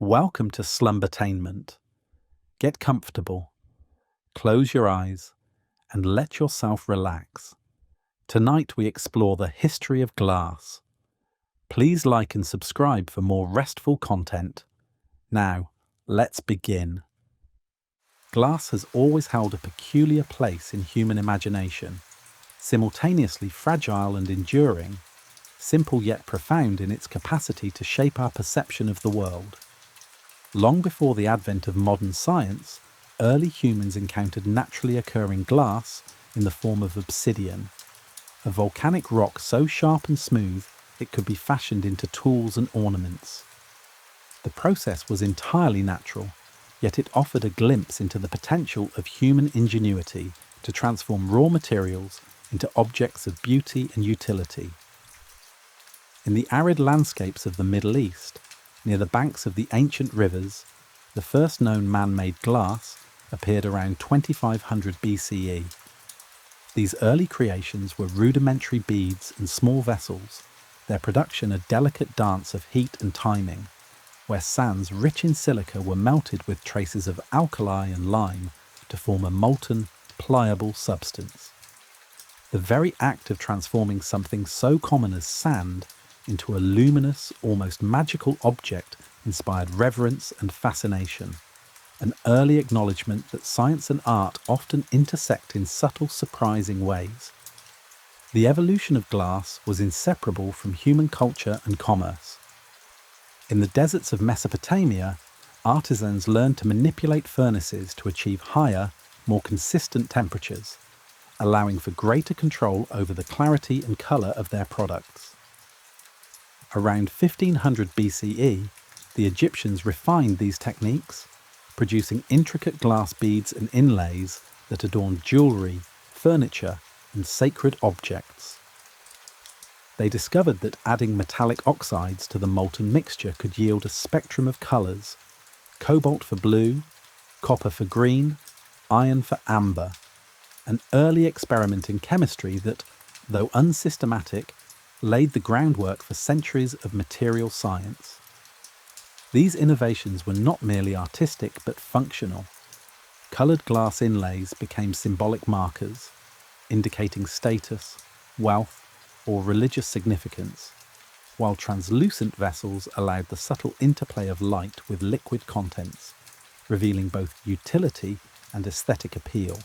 Welcome to Slumbertainment. Get comfortable, close your eyes, and let yourself relax. Tonight we explore the history of glass. Please like and subscribe for more restful content. Now, let's begin. Glass has always held a peculiar place in human imagination, simultaneously fragile and enduring, simple yet profound in its capacity to shape our perception of the world. Long before the advent of modern science, early humans encountered naturally occurring glass in the form of obsidian, a volcanic rock so sharp and smooth it could be fashioned into tools and ornaments. The process was entirely natural, yet it offered a glimpse into the potential of human ingenuity to transform raw materials into objects of beauty and utility. In the arid landscapes of the Middle East, near the banks of the ancient rivers, the first known man-made glass appeared around 2500 BCE. These early creations were rudimentary beads and small vessels, their production a delicate dance of heat and timing, where sands rich in silica were melted with traces of alkali and lime to form a molten, pliable substance. The very act of transforming something so common as sand into a luminous, almost magical object inspired reverence and fascination, an early acknowledgement that science and art often intersect in subtle, surprising ways. The evolution of glass was inseparable from human culture and commerce. In the deserts of Mesopotamia, artisans learned to manipulate furnaces to achieve higher, more consistent temperatures, allowing for greater control over the clarity and colour of their products. Around 1500 BCE, the Egyptians refined these techniques, producing intricate glass beads and inlays that adorned jewellery, furniture, and sacred objects. They discovered that adding metallic oxides to the molten mixture could yield a spectrum of colours: cobalt for blue, copper for green, iron for amber, an early experiment in chemistry that, though unsystematic, laid the groundwork for centuries of material science. These innovations were not merely artistic but functional. Coloured glass inlays became symbolic markers, indicating status, wealth, or religious significance, while translucent vessels allowed the subtle interplay of light with liquid contents, revealing both utility and aesthetic appeal.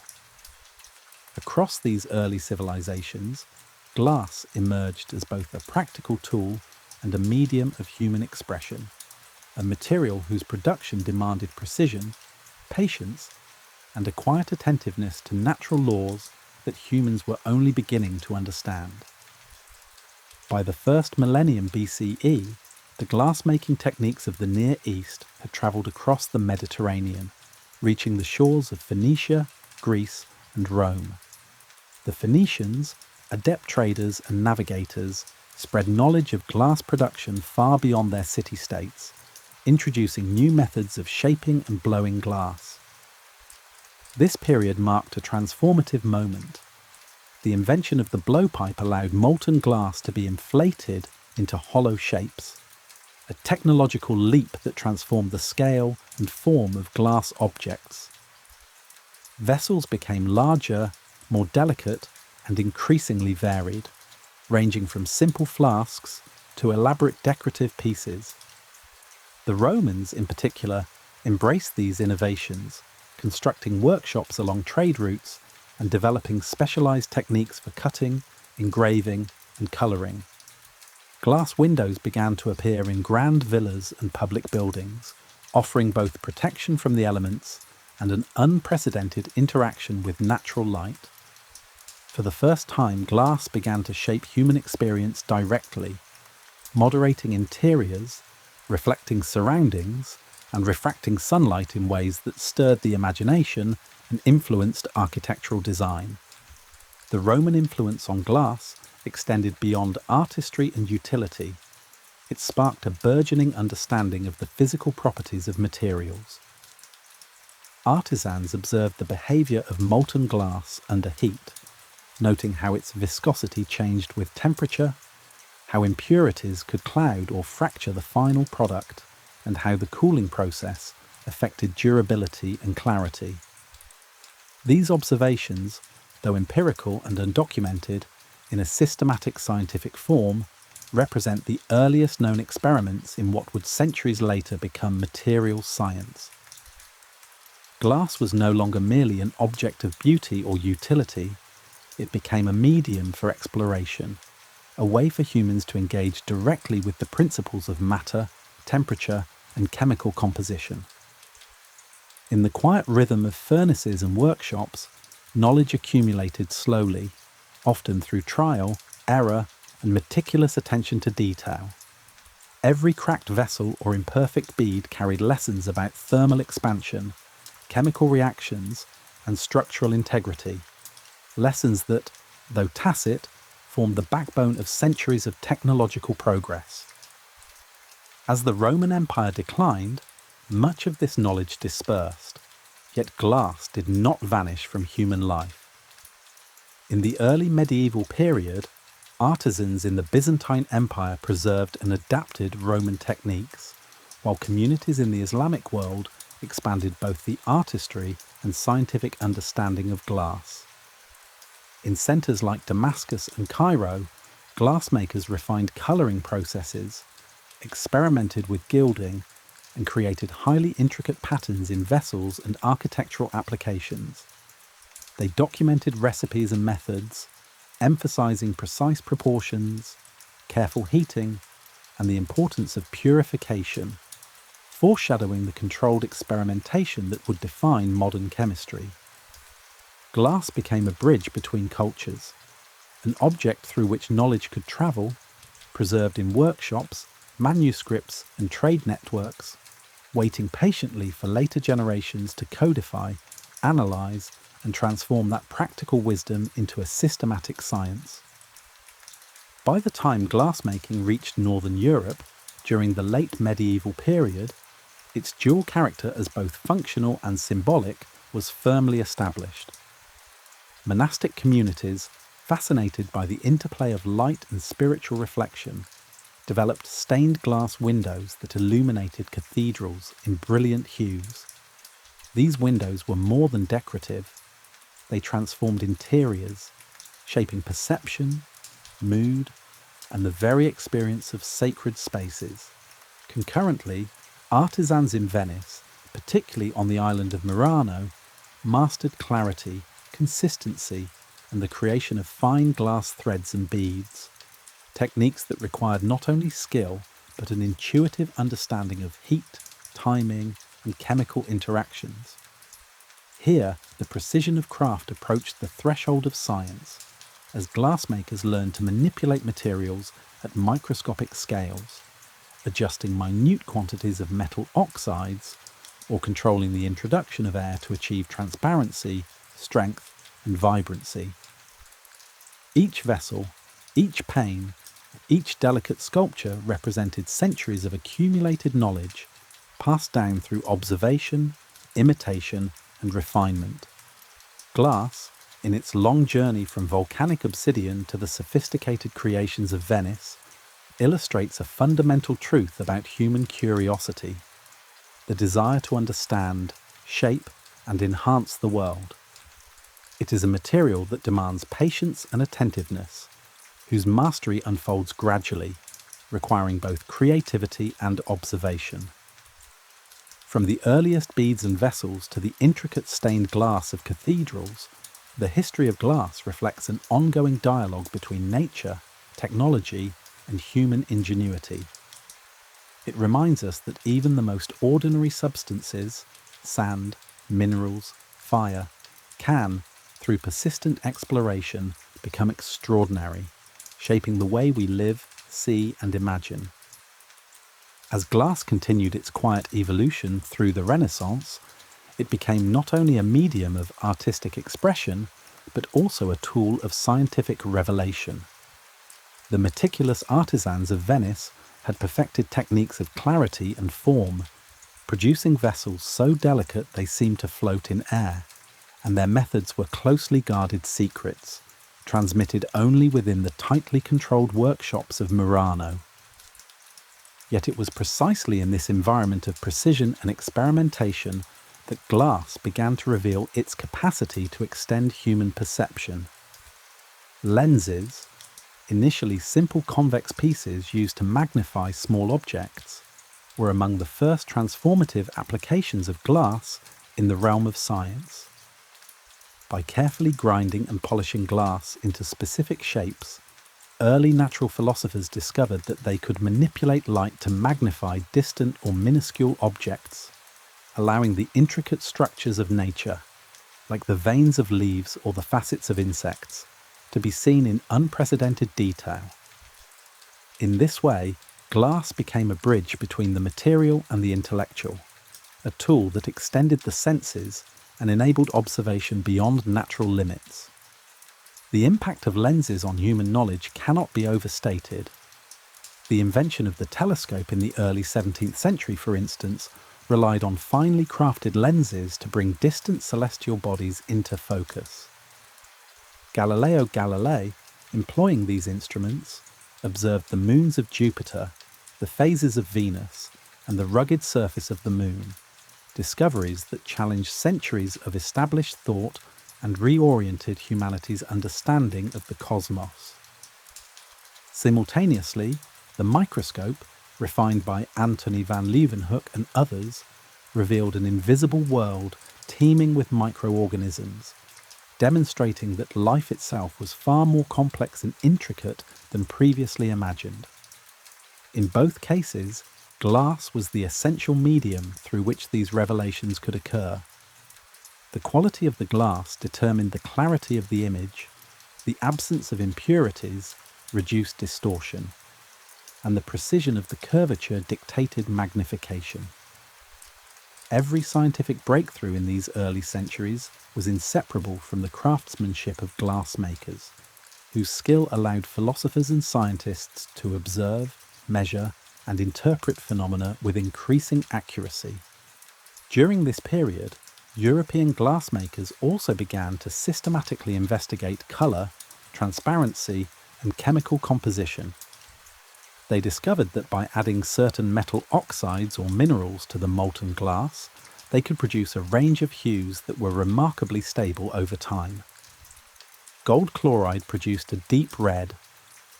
Across these early civilizations, glass emerged as both a practical tool and a medium of human expression, a material whose production demanded precision, patience, and a quiet attentiveness to natural laws that humans were only beginning to understand. By the first millennium BCE, the glassmaking techniques of the Near East had travelled across the Mediterranean, reaching the shores of Phoenicia, Greece, and Rome. The Phoenicians, adept traders and navigators, spread knowledge of glass production far beyond their city-states, introducing new methods of shaping and blowing glass. This period marked a transformative moment. The invention of the blowpipe allowed molten glass to be inflated into hollow shapes, a technological leap that transformed the scale and form of glass objects. Vessels became larger, more delicate, and increasingly varied, ranging from simple flasks to elaborate decorative pieces. The Romans, in particular, embraced these innovations, constructing workshops along trade routes and developing specialized techniques for cutting, engraving, and coloring. Glass windows began to appear in grand villas and public buildings, offering both protection from the elements and an unprecedented interaction with natural light. For the first time, glass began to shape human experience directly, moderating interiors, reflecting surroundings, and refracting sunlight in ways that stirred the imagination and influenced architectural design. The Roman influence on glass extended beyond artistry and utility. It sparked a burgeoning understanding of the physical properties of materials. Artisans observed the behaviour of molten glass under heat, noting how its viscosity changed with temperature, how impurities could cloud or fracture the final product, and how the cooling process affected durability and clarity. These observations, though empirical and undocumented, in a systematic scientific form, represent the earliest known experiments in what would centuries later become materials science. Glass was no longer merely an object of beauty or utility, it became a medium for exploration, a way for humans to engage directly with the principles of matter, temperature, and chemical composition. In the quiet rhythm of furnaces and workshops, knowledge accumulated slowly, often through trial, error, and meticulous attention to detail. Every cracked vessel or imperfect bead carried lessons about thermal expansion, chemical reactions, and structural integrity. Lessons that, though tacit, formed the backbone of centuries of technological progress. As the Roman Empire declined, much of this knowledge dispersed, yet glass did not vanish from human life. In the early medieval period, artisans in the Byzantine Empire preserved and adapted Roman techniques, while communities in the Islamic world expanded both the artistry and scientific understanding of glass. In centres like Damascus and Cairo, glassmakers refined colouring processes, experimented with gilding, and created highly intricate patterns in vessels and architectural applications. They documented recipes and methods, emphasizing precise proportions, careful heating, and the importance of purification, foreshadowing the controlled experimentation that would define modern chemistry. Glass became a bridge between cultures, an object through which knowledge could travel, preserved in workshops, manuscripts, and trade networks, waiting patiently for later generations to codify, analyze, and transform that practical wisdom into a systematic science. By the time glassmaking reached Northern Europe, during the late medieval period, its dual character as both functional and symbolic was firmly established. Monastic communities, fascinated by the interplay of light and spiritual reflection, developed stained glass windows that illuminated cathedrals in brilliant hues. These windows were more than decorative. They transformed interiors, shaping perception, mood, and the very experience of sacred spaces. Concurrently, artisans in Venice, particularly on the island of Murano, mastered clarity, consistency, and the creation of fine glass threads and beads, techniques that required not only skill, but an intuitive understanding of heat, timing, and chemical interactions. Here, the precision of craft approached the threshold of science, as glassmakers learned to manipulate materials at microscopic scales, adjusting minute quantities of metal oxides, or controlling the introduction of air to achieve transparency, strength, and vibrancy. Each vessel, each pane, each delicate sculpture represented centuries of accumulated knowledge, passed down through observation, imitation, and refinement. Glass, in its long journey from volcanic obsidian to the sophisticated creations of Venice, illustrates a fundamental truth about human curiosity, the desire to understand, shape, and enhance the world. It is a material that demands patience and attentiveness, whose mastery unfolds gradually, requiring both creativity and observation. From the earliest beads and vessels to the intricate stained glass of cathedrals, the history of glass reflects an ongoing dialogue between nature, technology, and human ingenuity. It reminds us that even the most ordinary substances, sand, minerals, fire, can, through persistent exploration, become extraordinary, shaping the way we live, see, and imagine. As glass continued its quiet evolution through the Renaissance, it became not only a medium of artistic expression, but also a tool of scientific revelation. The meticulous artisans of Venice had perfected techniques of clarity and form, producing vessels so delicate they seemed to float in air, and their methods were closely guarded secrets, transmitted only within the tightly controlled workshops of Murano. Yet it was precisely in this environment of precision and experimentation that glass began to reveal its capacity to extend human perception. Lenses, initially simple convex pieces used to magnify small objects, were among the first transformative applications of glass in the realm of science. By carefully grinding and polishing glass into specific shapes, early natural philosophers discovered that they could manipulate light to magnify distant or minuscule objects, allowing the intricate structures of nature, like the veins of leaves or the facets of insects, to be seen in unprecedented detail. In this way, glass became a bridge between the material and the intellectual, a tool that extended the senses and enabled observation beyond natural limits. The impact of lenses on human knowledge cannot be overstated. The invention of the telescope in the early 17th century, for instance, relied on finely crafted lenses to bring distant celestial bodies into focus. Galileo Galilei, employing these instruments, observed the moons of Jupiter, the phases of Venus, and the rugged surface of the moon, discoveries that challenged centuries of established thought and reoriented humanity's understanding of the cosmos. Simultaneously, the microscope, refined by Antony van Leeuwenhoek and others, revealed an invisible world teeming with microorganisms, demonstrating that life itself was far more complex and intricate than previously imagined. In both cases, glass was the essential medium through which these revelations could occur. The quality of the glass determined the clarity of the image, the absence of impurities reduced distortion, and the precision of the curvature dictated magnification. Every scientific breakthrough in these early centuries was inseparable from the craftsmanship of glassmakers, whose skill allowed philosophers and scientists to observe, measure, and interpret phenomena with increasing accuracy. During this period, European glassmakers also began to systematically investigate colour, transparency, and chemical composition. They discovered that by adding certain metal oxides or minerals to the molten glass, they could produce a range of hues that were remarkably stable over time. Gold chloride produced a deep red,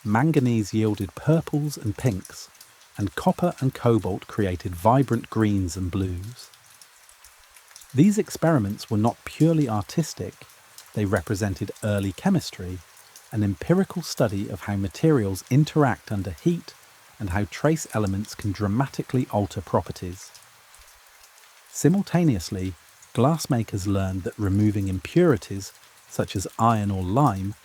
manganese yielded purples and pinks, and copper and cobalt created vibrant greens and blues. These experiments were not purely artistic, they represented early chemistry, an empirical study of how materials interact under heat and how trace elements can dramatically alter properties. Simultaneously, glassmakers learned that removing impurities, such as iron or lime,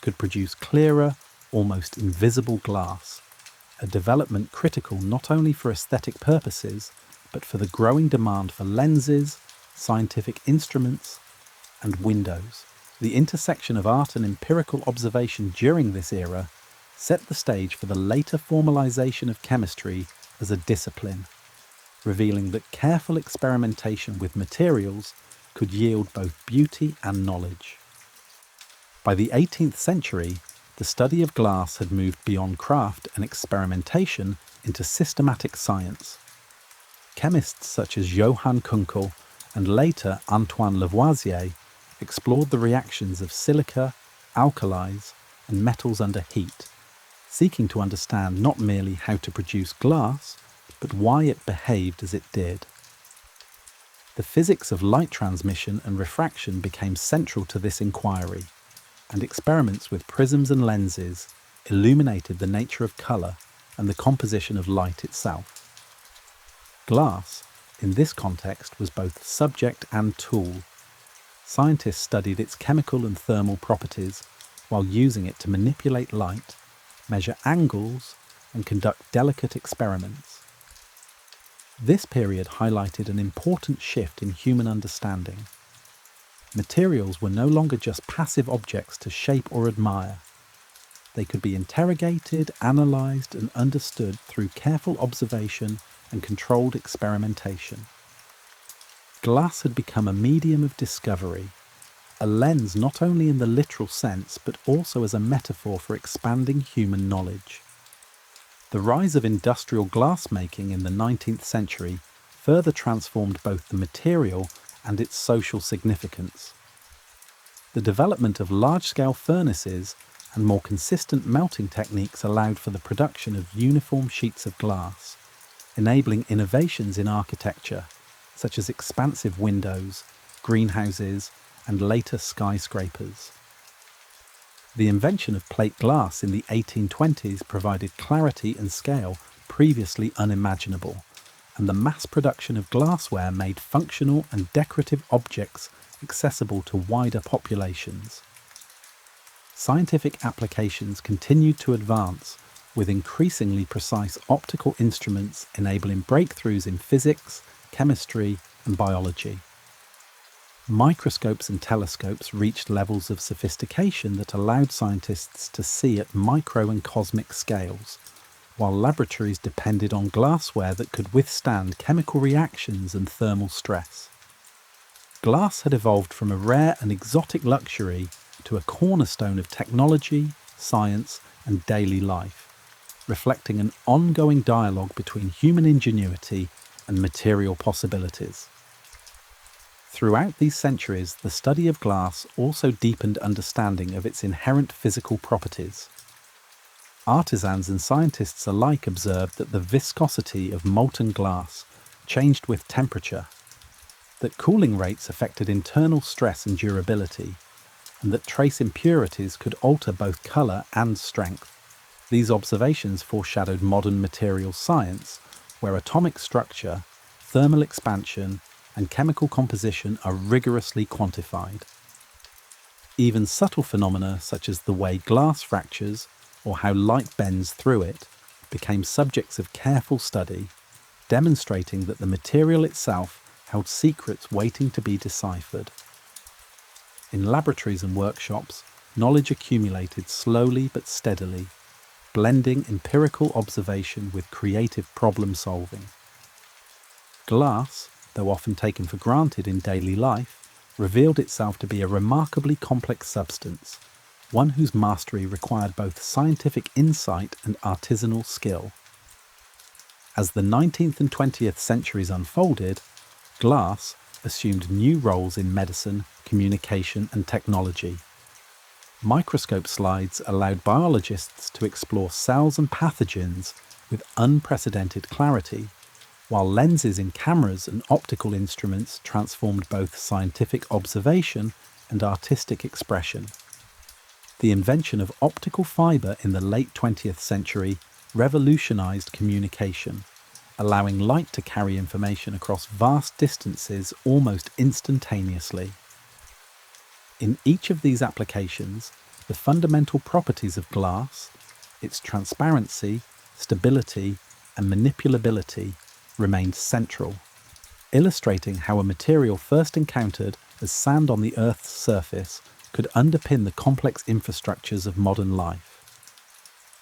could produce clearer, almost invisible glass, a development critical not only for aesthetic purposes, but for the growing demand for lenses, scientific instruments, and windows. The intersection of art and empirical observation during this era set the stage for the later formalization of chemistry as a discipline, revealing that careful experimentation with materials could yield both beauty and knowledge. By the 18th century, the study of glass had moved beyond craft and experimentation into systematic science. Chemists such as Johann Kunkel and later Antoine Lavoisier explored the reactions of silica, alkalis, and metals under heat, seeking to understand not merely how to produce glass, but why it behaved as it did. The physics of light transmission and refraction became central to this inquiry, and experiments with prisms and lenses illuminated the nature of colour and the composition of light itself. Glass, in this context, was both subject and tool. Scientists studied its chemical and thermal properties while using it to manipulate light, measure angles, and conduct delicate experiments. This period highlighted an important shift in human understanding. Materials were no longer just passive objects to shape or admire. They could be interrogated, analysed, and understood through careful observation and controlled experimentation. Glass had become a medium of discovery, a lens not only in the literal sense but also as a metaphor for expanding human knowledge. The rise of industrial glassmaking in the 19th century further transformed both the material and its social significance. The development of large-scale furnaces and more consistent melting techniques allowed for the production of uniform sheets of glass, enabling innovations in architecture, such as expansive windows, greenhouses, and later skyscrapers. The invention of plate glass in the 1820s provided clarity and scale previously unimaginable, and the mass production of glassware made functional and decorative objects accessible to wider populations. Scientific applications continued to advance, with increasingly precise optical instruments enabling breakthroughs in physics, chemistry, and biology. Microscopes and telescopes reached levels of sophistication that allowed scientists to see at micro and cosmic scales, while laboratories depended on glassware that could withstand chemical reactions and thermal stress. Glass had evolved from a rare and exotic luxury to a cornerstone of technology, science, and daily life, reflecting an ongoing dialogue between human ingenuity and material possibilities. Throughout these centuries, the study of glass also deepened understanding of its inherent physical properties. Artisans and scientists alike observed that the viscosity of molten glass changed with temperature, that cooling rates affected internal stress and durability, and that trace impurities could alter both colour and strength. These observations foreshadowed modern materials science, where atomic structure, thermal expansion, and chemical composition are rigorously quantified. Even subtle phenomena such as the way glass fractures or how light bends through it became subjects of careful study, demonstrating that the material itself held secrets waiting to be deciphered. In laboratories and workshops, knowledge accumulated slowly but steadily, blending empirical observation with creative problem solving. Glass, though often taken for granted in daily life, revealed itself to be a remarkably complex substance, one whose mastery required both scientific insight and artisanal skill. As the 19th and 20th centuries unfolded, glass assumed new roles in medicine, communication, and technology. Microscope slides allowed biologists to explore cells and pathogens with unprecedented clarity, while lenses in cameras and optical instruments transformed both scientific observation and artistic expression. The invention of optical fibre in the late 20th century revolutionized communication, allowing light to carry information across vast distances almost instantaneously. In each of these applications, the fundamental properties of glass, its transparency, stability, and manipulability, remained central, illustrating how a material first encountered as sand on the Earth's surface could underpin the complex infrastructures of modern life.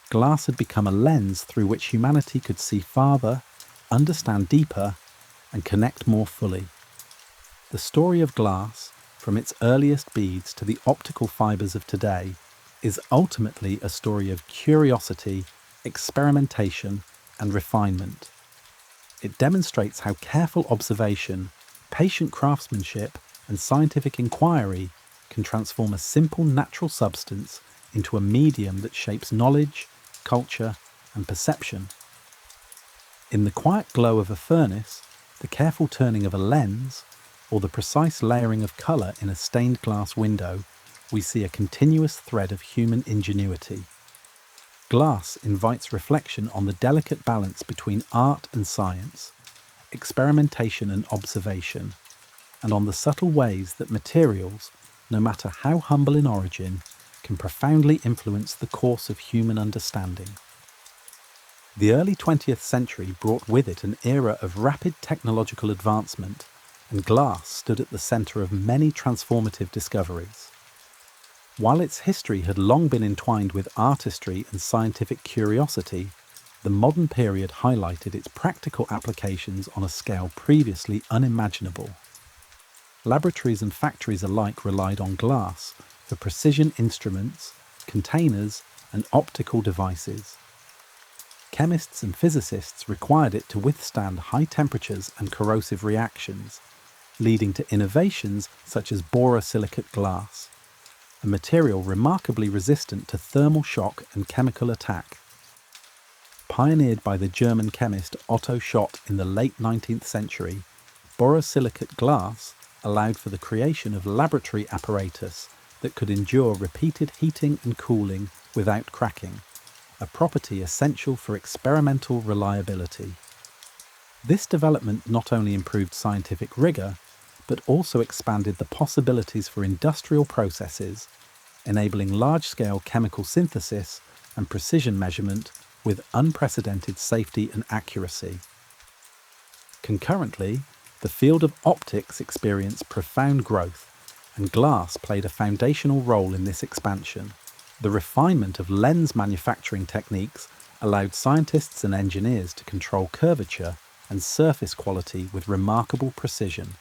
Glass had become a lens through which humanity could see farther, understand deeper, and connect more fully. The story of glass, from its earliest beads to the optical fibres of today, is ultimately a story of curiosity, experimentation, and refinement. It demonstrates how careful observation, patient craftsmanship, and scientific inquiry can transform a simple natural substance into a medium that shapes knowledge, culture, and perception. In the quiet glow of a furnace, the careful turning of a lens, or the precise layering of colour in a stained glass window, we see a continuous thread of human ingenuity. Glass invites reflection on the delicate balance between art and science, experimentation and observation, and on the subtle ways that materials, no matter how humble in origin, can profoundly influence the course of human understanding. The early 20th century brought with it an era of rapid technological advancement, and glass stood at the centre of many transformative discoveries. While its history had long been entwined with artistry and scientific curiosity, the modern period highlighted its practical applications on a scale previously unimaginable. Laboratories and factories alike relied on glass for precision instruments, containers, and optical devices. Chemists and physicists required it to withstand high temperatures and corrosive reactions, leading to innovations such as borosilicate glass, a material remarkably resistant to thermal shock and chemical attack. Pioneered by the German chemist Otto Schott in the late 19th century, borosilicate glass allowed for the creation of laboratory apparatus that could endure repeated heating and cooling without cracking, a property essential for experimental reliability. This development not only improved scientific rigour, but also expanded the possibilities for industrial processes, enabling large-scale chemical synthesis and precision measurement with unprecedented safety and accuracy. Concurrently, the field of optics experienced profound growth, and glass played a foundational role in this expansion. The refinement of lens manufacturing techniques allowed scientists and engineers to control curvature and surface quality with remarkable precision,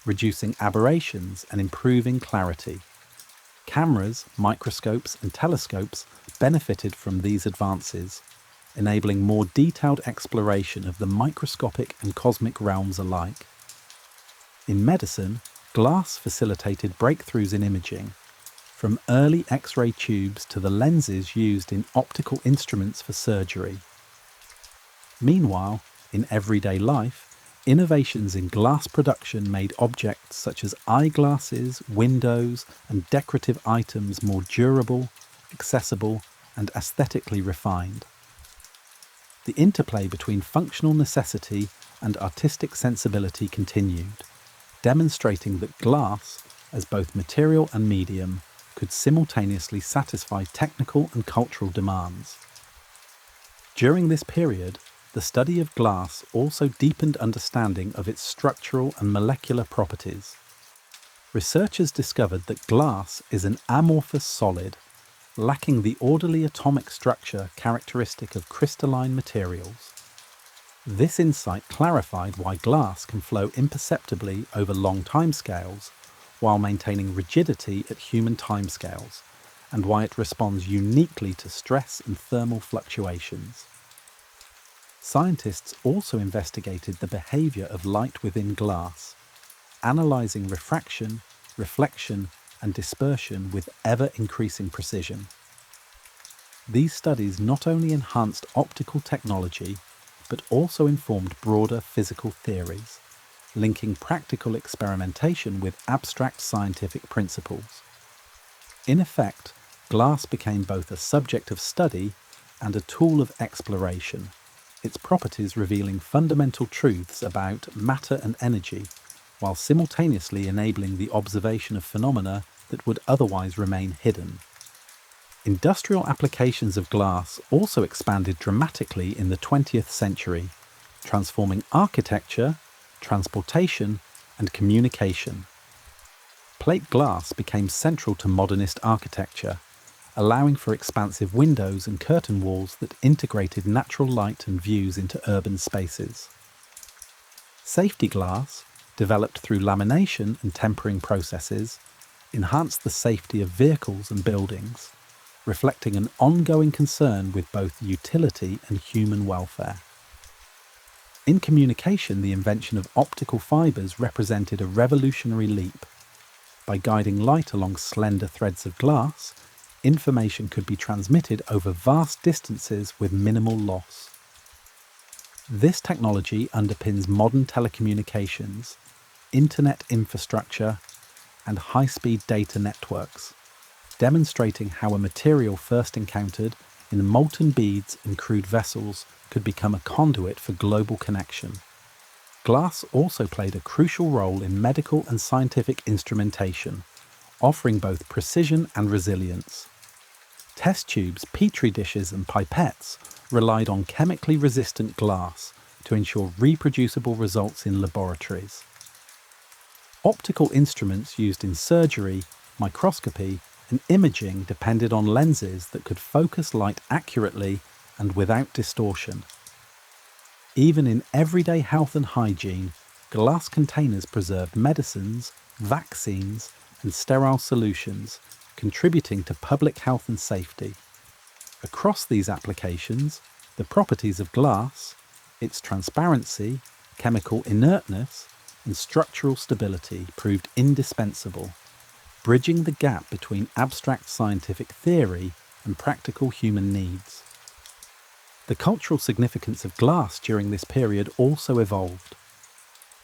reducing aberrations and improving clarity. Cameras, microscopes, and telescopes benefited from these advances, enabling more detailed exploration of the microscopic and cosmic realms alike. In medicine, glass facilitated breakthroughs in imaging, from early X-ray tubes to the lenses used in optical instruments for surgery. Meanwhile, in everyday life, innovations in glass production made objects such as eyeglasses, windows, and decorative items more durable, accessible, and aesthetically refined. The interplay between functional necessity and artistic sensibility continued, demonstrating that glass, as both material and medium, could simultaneously satisfy technical and cultural demands. During this period, the study of glass also deepened understanding of its structural and molecular properties. Researchers discovered that glass is an amorphous solid, lacking the orderly atomic structure characteristic of crystalline materials. This insight clarified why glass can flow imperceptibly over long timescales while maintaining rigidity at human timescales, and why it responds uniquely to stress and thermal fluctuations. Scientists also investigated the behavior of light within glass, analyzing refraction, reflection, and dispersion with ever-increasing precision. These studies not only enhanced optical technology, but also informed broader physical theories, linking practical experimentation with abstract scientific principles. In effect, glass became both a subject of study and a tool of exploration, its properties revealing fundamental truths about matter and energy, while simultaneously enabling the observation of phenomena that would otherwise remain hidden. Industrial applications of glass also expanded dramatically in the 20th century, transforming architecture, transportation, and communication. Plate glass became central to modernist architecture, allowing for expansive windows and curtain walls that integrated natural light and views into urban spaces. Safety glass, developed through lamination and tempering processes, enhanced the safety of vehicles and buildings, reflecting an ongoing concern with both utility and human welfare. In communication, the invention of optical fibres represented a revolutionary leap. By guiding light along slender threads of glass, information could be transmitted over vast distances with minimal loss. This technology underpins modern telecommunications, internet infrastructure, and high-speed data networks, demonstrating how a material first encountered in molten beads and crude vessels could become a conduit for global connection. Glass also played a crucial role in medical and scientific instrumentation, offering both precision and resilience. Test tubes, petri dishes, and pipettes relied on chemically resistant glass to ensure reproducible results in laboratories. Optical instruments used in surgery, microscopy, and imaging depended on lenses that could focus light accurately and without distortion. Even in everyday health and hygiene, glass containers preserved medicines, vaccines, and sterile solutions, contributing to public health and safety. Across these applications, The properties of glass, its transparency, chemical inertness, and structural stability proved indispensable, bridging the gap between abstract scientific theory and practical human needs. The cultural significance of glass during this period also evolved.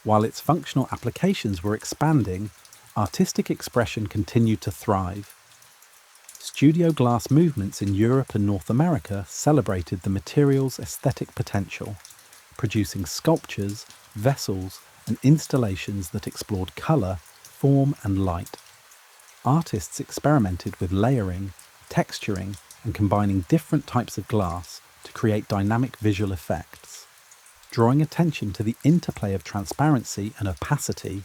While its functional applications were expanding, artistic expression continued to thrive. Studio glass movements in Europe and North America celebrated the material's aesthetic potential, producing sculptures, vessels, and installations that explored colour, form, and light. Artists experimented with layering, texturing, and combining different types of glass to create dynamic visual effects, drawing attention to the interplay of transparency and opacity,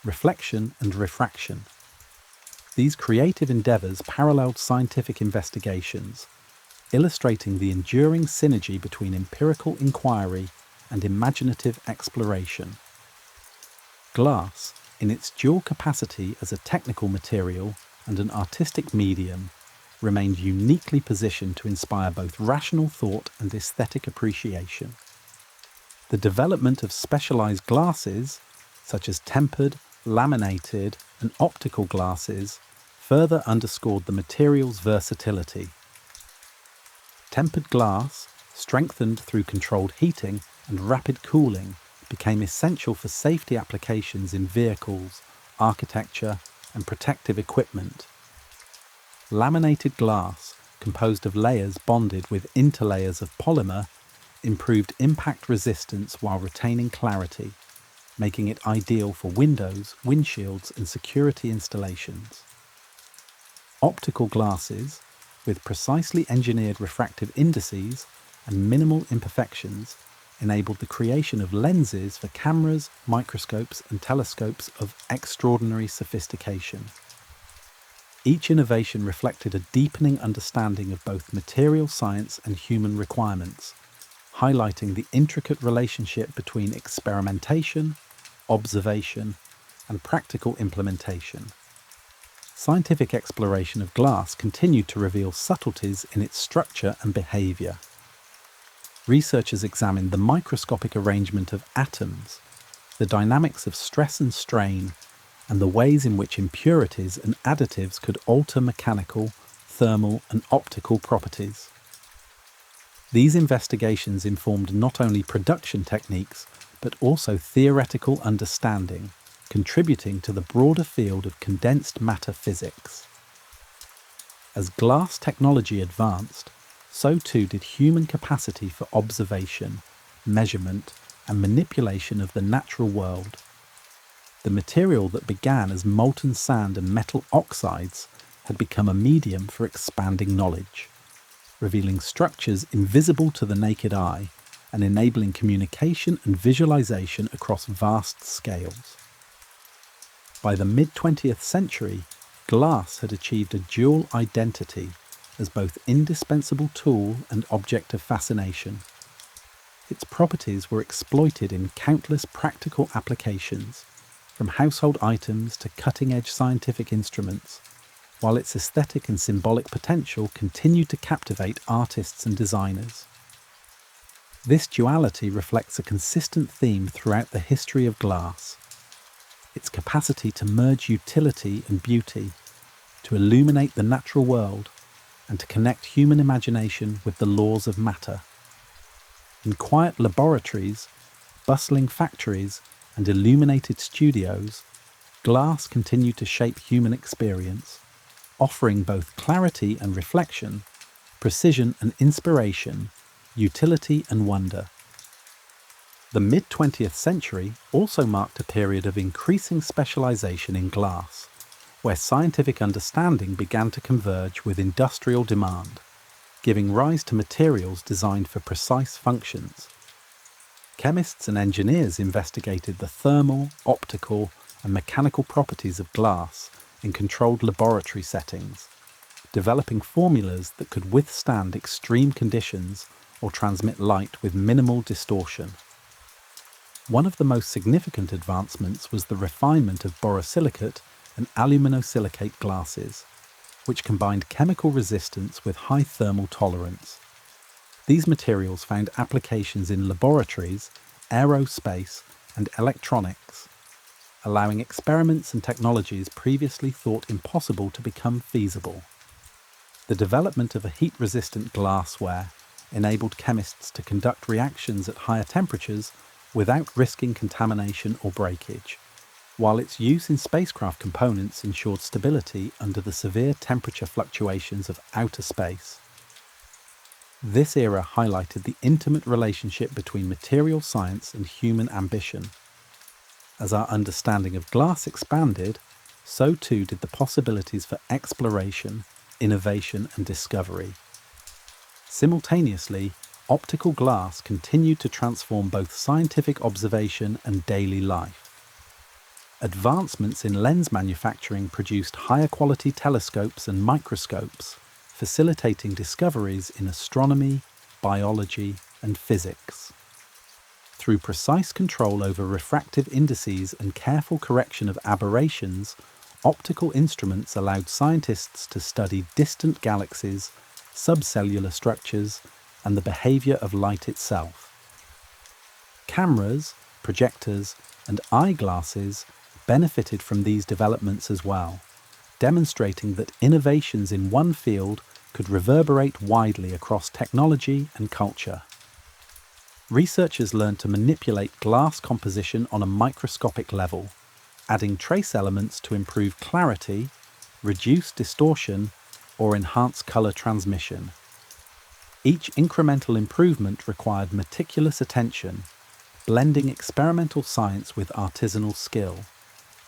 reflection and refraction. These creative endeavours paralleled scientific investigations, illustrating the enduring synergy between empirical inquiry and imaginative exploration. Glass, in its dual capacity as a technical material and an artistic medium, remained uniquely positioned to inspire both rational thought and aesthetic appreciation. The development of specialized glasses, such as tempered, laminated, and optical glasses, further underscored the material's versatility. Tempered glass, strengthened through controlled heating and rapid cooling, became essential for safety applications in vehicles, architecture, and protective equipment. Laminated glass, composed of layers bonded with interlayers of polymer, improved impact resistance while retaining clarity, making it ideal for windows, windshields, and security installations. Optical glasses, with precisely engineered refractive indices and minimal imperfections, enabled the creation of lenses for cameras, microscopes, and telescopes of extraordinary sophistication. Each innovation reflected a deepening understanding of both material science and human requirements, highlighting the intricate relationship between experimentation, observation, and practical implementation. Scientific exploration of glass continued to reveal subtleties in its structure and behavior. Researchers examined the microscopic arrangement of atoms, the dynamics of stress and strain, and the ways in which impurities and additives could alter mechanical, thermal, and optical properties. These investigations informed not only production techniques, but also theoretical understanding, contributing to the broader field of condensed matter physics. As glass technology advanced, so too did human capacity for observation, measurement, and manipulation of the natural world. The material that began as molten sand and metal oxides had become a medium for expanding knowledge, revealing structures invisible to the naked eye and enabling communication and visualization across vast scales. By the mid-20th century, glass had achieved a dual identity as both indispensable tool and object of fascination. Its properties were exploited in countless practical applications, from household items to cutting-edge scientific instruments, while its aesthetic and symbolic potential continued to captivate artists and designers. This duality reflects a consistent theme throughout the history of glass: its capacity to merge utility and beauty, to illuminate the natural world, and to connect human imagination with the laws of matter. In quiet laboratories, bustling factories, and illuminated studios, glass continued to shape human experience, offering both clarity and reflection, precision and inspiration, utility and wonder. The mid-20th century also marked a period of increasing specialization in glass, where scientific understanding began to converge with industrial demand, giving rise to materials designed for precise functions. Chemists and engineers investigated the thermal, optical, and mechanical properties of glass in controlled laboratory settings, developing formulas that could withstand extreme conditions or transmit light with minimal distortion. One of the most significant advancements was the refinement of borosilicate and aluminosilicate glasses, which combined chemical resistance with high thermal tolerance. These materials found applications in laboratories, aerospace, and electronics, allowing experiments and technologies previously thought impossible to become feasible. The development of a heat-resistant glassware enabled chemists to conduct reactions at higher temperatures without risking contamination or breakage, while its use in spacecraft components ensured stability under the severe temperature fluctuations of outer space. This era highlighted the intimate relationship between material science and human ambition. As our understanding of glass expanded, so too did the possibilities for exploration, innovation, and discovery. Simultaneously, optical glass continued to transform both scientific observation and daily life. Advancements in lens manufacturing produced higher quality telescopes and microscopes, facilitating discoveries in astronomy, biology, and physics. Through precise control over refractive indices and careful correction of aberrations, optical instruments allowed scientists to study distant galaxies, subcellular structures, and the behavior of light itself. Cameras, projectors, and eyeglasses benefited from these developments as well, demonstrating that innovations in one field could reverberate widely across technology and culture. Researchers learned to manipulate glass composition on a microscopic level, adding trace elements to improve clarity, reduce distortion, or enhance color transmission. Each incremental improvement required meticulous attention, blending experimental science with artisanal skill,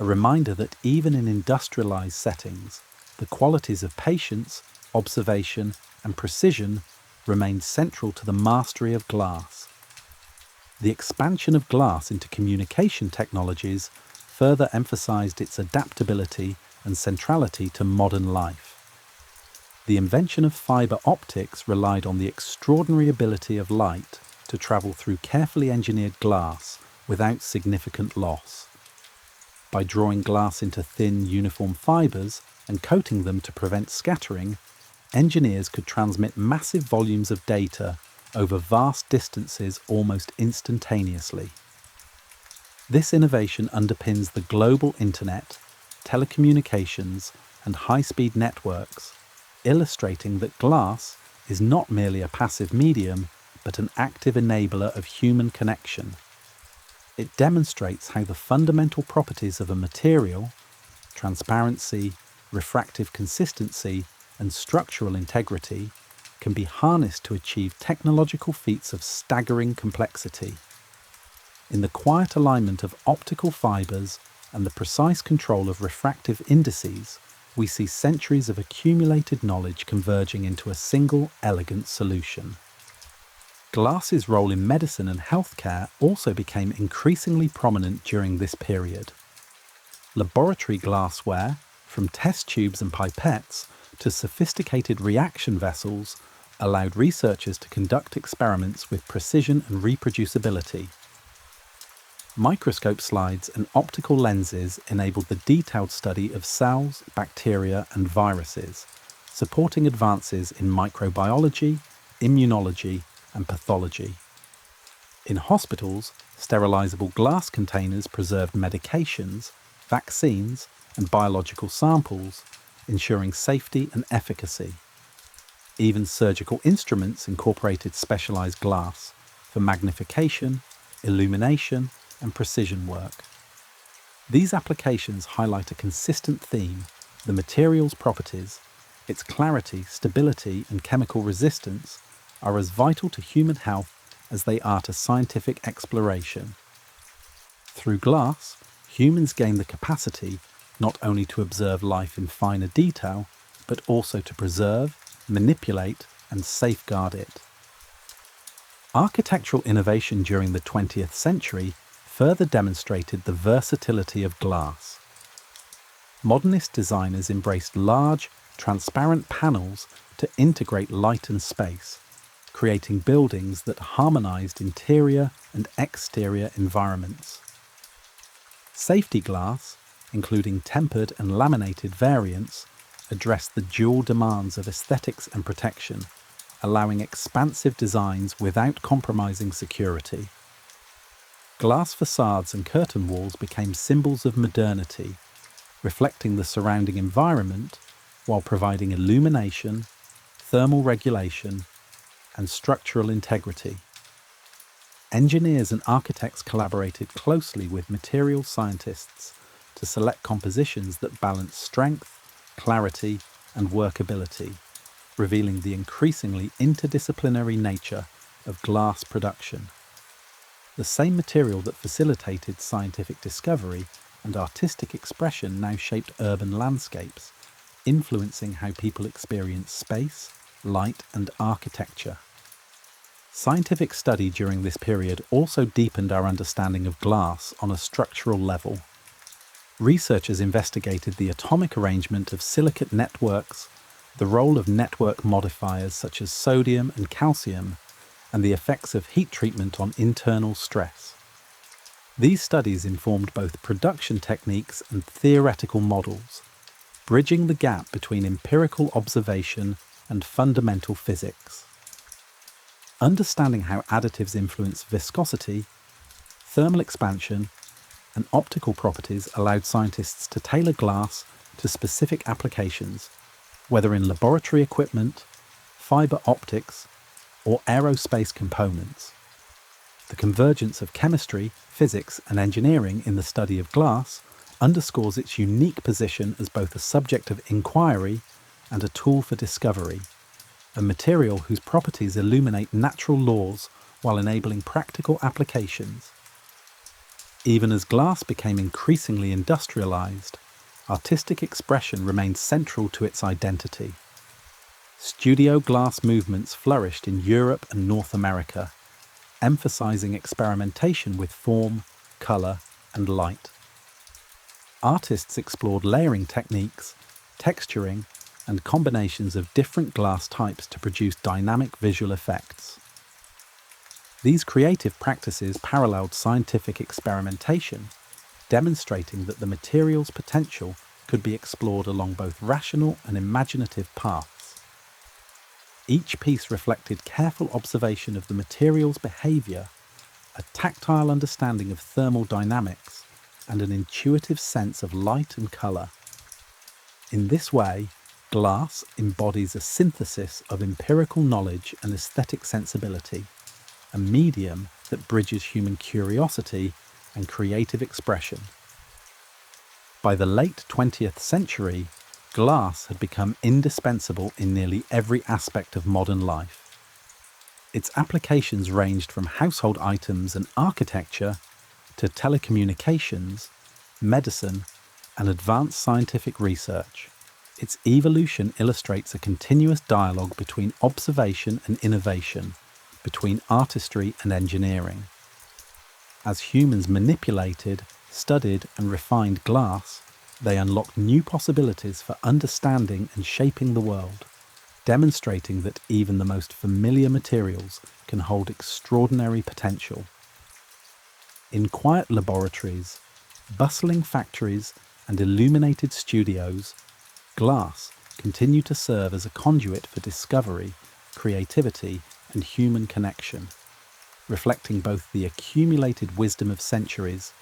a reminder that even in industrialized settings, the qualities of patience, observation, and precision remained central to the mastery of glass. The expansion of glass into communication technologies further emphasized its adaptability and centrality to modern life. The invention of fibre optics relied on the extraordinary ability of light to travel through carefully engineered glass without significant loss. By drawing glass into thin, uniform fibres and coating them to prevent scattering, engineers could transmit massive volumes of data over vast distances almost instantaneously. This innovation underpins the global internet, telecommunications, and high-speed networks, illustrating that glass is not merely a passive medium, but an active enabler of human connection. It demonstrates how the fundamental properties of a material, transparency, refractive consistency, and structural integrity, can be harnessed to achieve technological feats of staggering complexity. In the quiet alignment of optical fibers and the precise control of refractive indices, we see centuries of accumulated knowledge converging into a single, elegant solution. Glass's role in medicine and healthcare also became increasingly prominent during this period. Laboratory glassware, from test tubes and pipettes to sophisticated reaction vessels, allowed researchers to conduct experiments with precision and reproducibility. Microscope slides and optical lenses enabled the detailed study of cells, bacteria, and viruses, supporting advances in microbiology, immunology, and pathology. In hospitals, sterilizable glass containers preserved medications, vaccines, and biological samples, ensuring safety and efficacy. Even surgical instruments incorporated specialized glass for magnification, illumination, and precision work. These applications highlight a consistent theme: the material's properties, its clarity, stability, and chemical resistance, are as vital to human health as they are to scientific exploration. Through glass, humans gain the capacity not only to observe life in finer detail, but also to preserve, manipulate, and safeguard it. Architectural innovation during the 20th century further demonstrated the versatility of glass. Modernist designers embraced large, transparent panels to integrate light and space, creating buildings that harmonized interior and exterior environments. Safety glass, including tempered and laminated variants, addressed the dual demands of aesthetics and protection, allowing expansive designs without compromising security. Glass facades and curtain walls became symbols of modernity, reflecting the surrounding environment while providing illumination, thermal regulation, and structural integrity. Engineers and architects collaborated closely with materials scientists to select compositions that balance strength, clarity, and workability, revealing the increasingly interdisciplinary nature of glass production. The same material that facilitated scientific discovery and artistic expression now shaped urban landscapes, influencing how people experience space, light, and architecture. Scientific study during this period also deepened our understanding of glass on a structural level. Researchers investigated the atomic arrangement of silicate networks, the role of network modifiers such as sodium and calcium, and the effects of heat treatment on internal stress. These studies informed both production techniques and theoretical models, bridging the gap between empirical observation and fundamental physics. Understanding how additives influence viscosity, thermal expansion, and optical properties allowed scientists to tailor glass to specific applications, whether in laboratory equipment, fibre optics, or aerospace components. The convergence of chemistry, physics, and engineering in the study of glass underscores its unique position as both a subject of inquiry and a tool for discovery, a material whose properties illuminate natural laws while enabling practical applications. Even as glass became increasingly industrialized, artistic expression remained central to its identity. Studio glass movements flourished in Europe and North America, emphasizing experimentation with form, color, and light. Artists explored layering techniques, texturing, and combinations of different glass types to produce dynamic visual effects. These creative practices paralleled scientific experimentation, demonstrating that the material's potential could be explored along both rational and imaginative paths. Each piece reflected careful observation of the material's behavior, a tactile understanding of thermal dynamics, and an intuitive sense of light and color. In this way, glass embodies a synthesis of empirical knowledge and aesthetic sensibility, a medium that bridges human curiosity and creative expression. By the late 20th century, glass had become indispensable in nearly every aspect of modern life. Its applications ranged from household items and architecture to telecommunications, medicine, and advanced scientific research. Its evolution illustrates a continuous dialogue between observation and innovation, between artistry and engineering. As humans manipulated, studied, and refined glass, they unlocked new possibilities for understanding and shaping the world, demonstrating that even the most familiar materials can hold extraordinary potential. In quiet laboratories, bustling factories, and illuminated studios, glass continued to serve as a conduit for discovery, creativity, and human connection, reflecting both the accumulated wisdom of centuries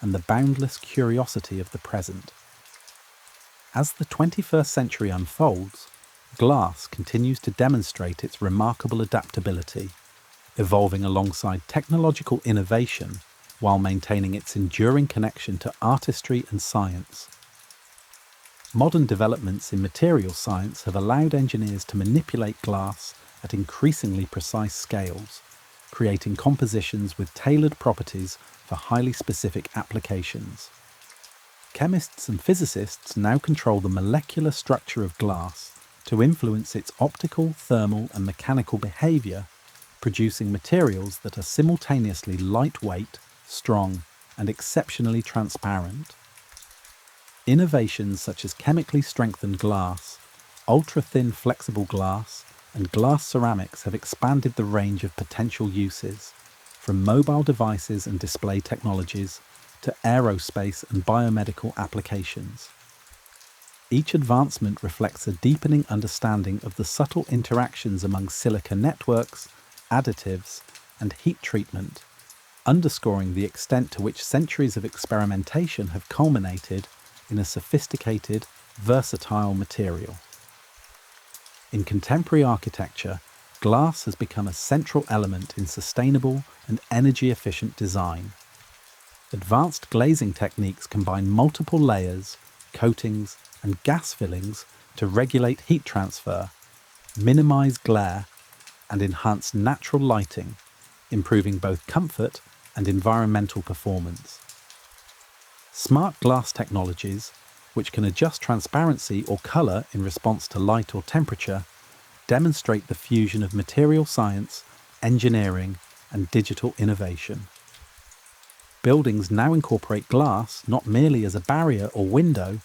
and the boundless curiosity of the present. As the 21st century unfolds, glass continues to demonstrate its remarkable adaptability, evolving alongside technological innovation while maintaining its enduring connection to artistry and science. Modern developments in materials science have allowed engineers to manipulate glass at increasingly precise scales, creating compositions with tailored properties for highly specific applications. Chemists and physicists now control the molecular structure of glass to influence its optical, thermal, and mechanical behavior, producing materials that are simultaneously lightweight, strong, and exceptionally transparent. Innovations such as chemically strengthened glass, ultra-thin flexible glass, and glass ceramics have expanded the range of potential uses, from mobile devices and display technologies to aerospace and biomedical applications. Each advancement reflects a deepening understanding of the subtle interactions among silica networks, additives, and heat treatment, underscoring the extent to which centuries of experimentation have culminated in a sophisticated, versatile material. In contemporary architecture, glass has become a central element in sustainable and energy-efficient design. Advanced glazing techniques combine multiple layers, coatings, and gas fillings to regulate heat transfer, minimize glare, and enhance natural lighting, improving both comfort and environmental performance. Smart glass technologies, which can adjust transparency or color in response to light or temperature, demonstrate the fusion of material science, engineering, and digital innovation. Buildings now incorporate glass not merely as a barrier or window,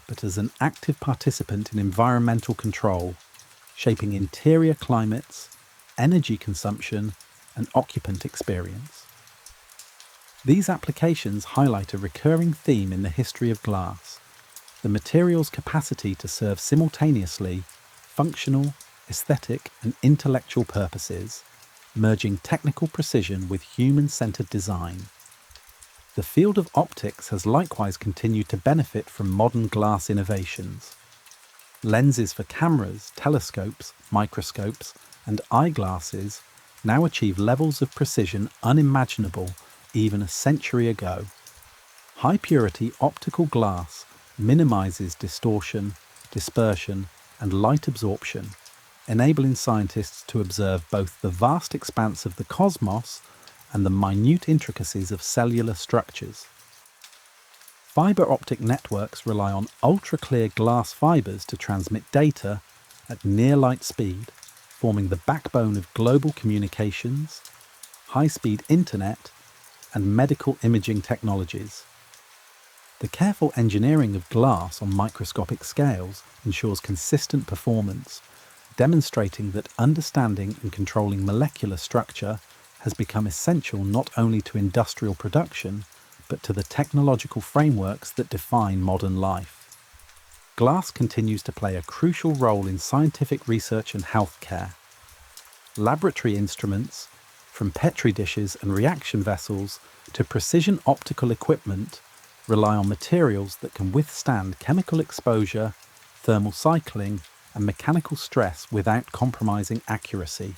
but as an active participant in environmental control, shaping interior climates, energy consumption, and occupant experience. These applications highlight a recurring theme in the history of glass: the material's capacity to serve simultaneously functional, aesthetic, and intellectual purposes, merging technical precision with human-centered design. The field of optics has likewise continued to benefit from modern glass innovations. Lenses for cameras, telescopes, microscopes, and eyeglasses now achieve levels of precision unimaginable even a century ago. High-purity optical glass minimizes distortion, dispersion, and light absorption, enabling scientists to observe both the vast expanse of the cosmos and the minute intricacies of cellular structures. Fibre optic networks rely on ultra-clear glass fibres to transmit data at near-light speed, forming the backbone of global communications, high-speed internet, and medical imaging technologies. The careful engineering of glass on microscopic scales ensures consistent performance, demonstrating that understanding and controlling molecular structure has become essential not only to industrial production, but to the technological frameworks that define modern life. Glass continues to play a crucial role in scientific research and healthcare. Laboratory instruments, from Petri dishes and reaction vessels to precision optical equipment, rely on materials that can withstand chemical exposure, thermal cycling, and mechanical stress without compromising accuracy.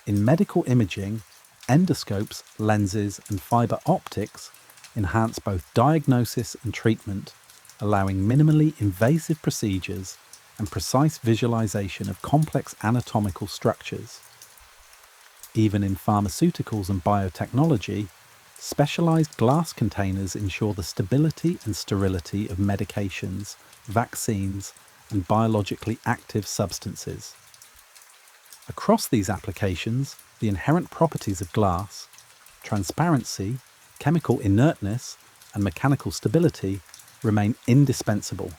In medical imaging, endoscopes, lenses, and fibre optics enhance both diagnosis and treatment, allowing minimally invasive procedures and precise visualization of complex anatomical structures. Even in pharmaceuticals and biotechnology, specialized glass containers ensure the stability and sterility of medications, vaccines, and biologically active substances. Across these applications, the inherent properties of glass, transparency, chemical inertness, and mechanical stability remain indispensable,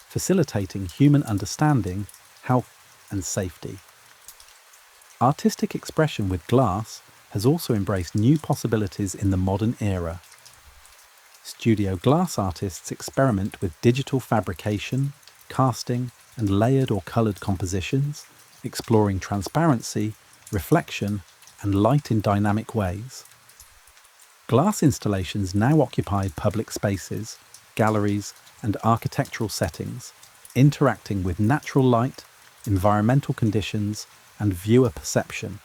facilitating human understanding, health, and safety. Artistic expression with glass has also embraced new possibilities in the modern era. Studio glass artists experiment with digital fabrication, casting, and layered or coloured compositions, exploring transparency, reflection, and light in dynamic ways. Glass installations now occupy public spaces, galleries, and architectural settings, interacting with natural light, environmental conditions, and viewer perception.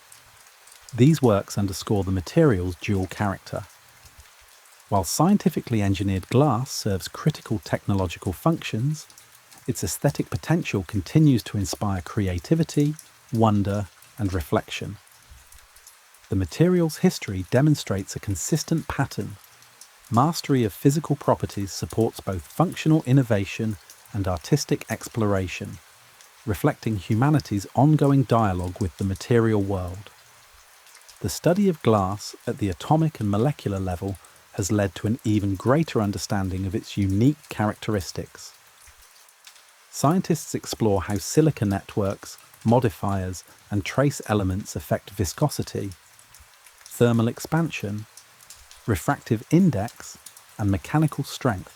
These works underscore the material's dual character. While scientifically engineered glass serves critical technological functions, its aesthetic potential continues to inspire creativity, wonder, and reflection. The material's history demonstrates a consistent pattern. Mastery of physical properties supports both functional innovation and artistic exploration, reflecting humanity's ongoing dialogue with the material world. The study of glass at the atomic and molecular level has led to an even greater understanding of its unique characteristics. Scientists explore how silica networks, modifiers, and trace elements affect viscosity, thermal expansion, refractive index, and mechanical strength.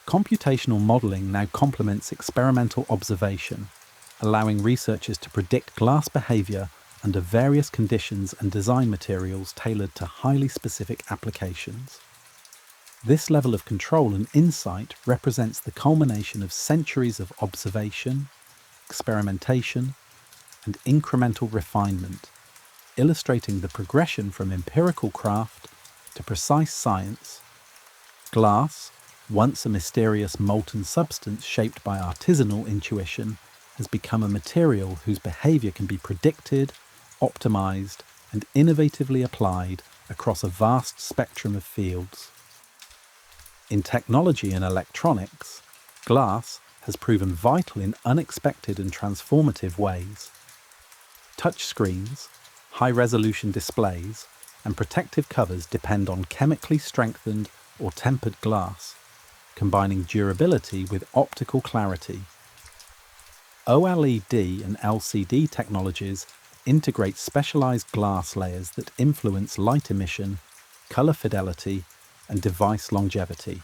Computational modelling now complements experimental observation, allowing researchers to predict glass behaviour under various conditions and design materials tailored to highly specific applications. This level of control and insight represents the culmination of centuries of observation, experimentation, and incremental refinement, illustrating the progression from empirical craft to precise science. Glass, once a mysterious molten substance shaped by artisanal intuition, has become a material whose behaviour can be predicted, optimized, and innovatively applied across a vast spectrum of fields. In technology and electronics, glass has proven vital in unexpected and transformative ways. Touchscreens, high-resolution displays, and protective covers depend on chemically strengthened or tempered glass, combining durability with optical clarity. OLED and LCD technologies integrate specialized glass layers that influence light emission, color fidelity, and device longevity.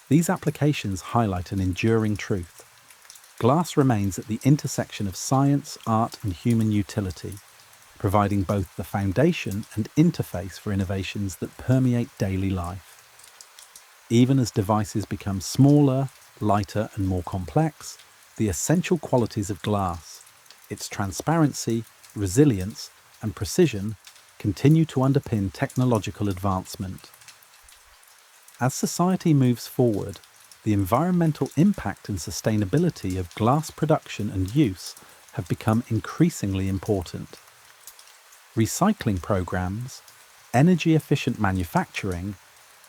These applications highlight an enduring truth. Glass remains at the intersection of science, art, and human utility, providing both the foundation and interface for innovations that permeate daily life. Even as devices become smaller, lighter, and more complex, the essential qualities of glass, its transparency, resilience, and precision, continue to underpin technological advancement. As society moves forward, the environmental impact and sustainability of glass production and use have become increasingly important. Recycling programs, energy-efficient manufacturing,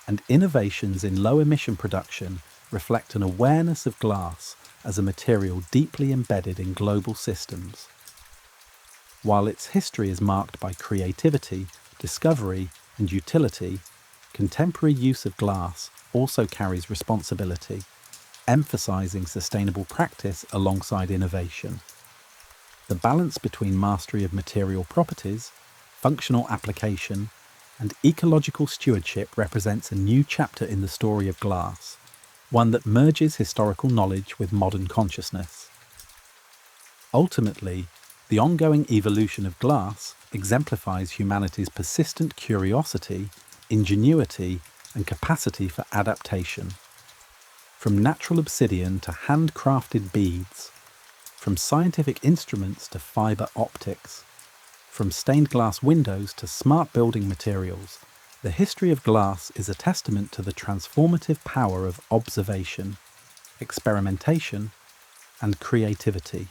and innovations in low-emission production reflect an awareness of glass as a material deeply embedded in global systems. While its history is marked by creativity, discovery, and utility, contemporary use of glass also carries responsibility, emphasizing sustainable practice alongside innovation. The balance between mastery of material properties, functional application, and ecological stewardship represents a new chapter in the story of glass, one that merges historical knowledge with modern consciousness. Ultimately, the ongoing evolution of glass exemplifies humanity's persistent curiosity, ingenuity, and capacity for adaptation. From natural obsidian to handcrafted beads, from scientific instruments to fibre optics, from stained glass windows to smart building materials, the history of glass is a testament to the transformative power of observation, experimentation, and creativity.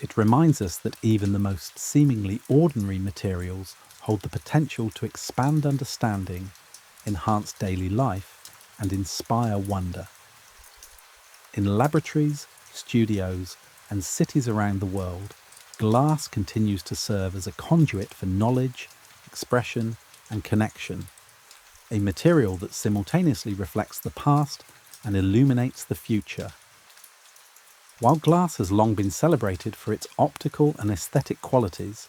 It reminds us that even the most seemingly ordinary materials hold the potential to expand understanding, enhance daily life, and inspire wonder. In laboratories, studios, and cities around the world, glass continues to serve as a conduit for knowledge, expression, and connection, a material that simultaneously reflects the past and illuminates the future. While glass has long been celebrated for its optical and aesthetic qualities,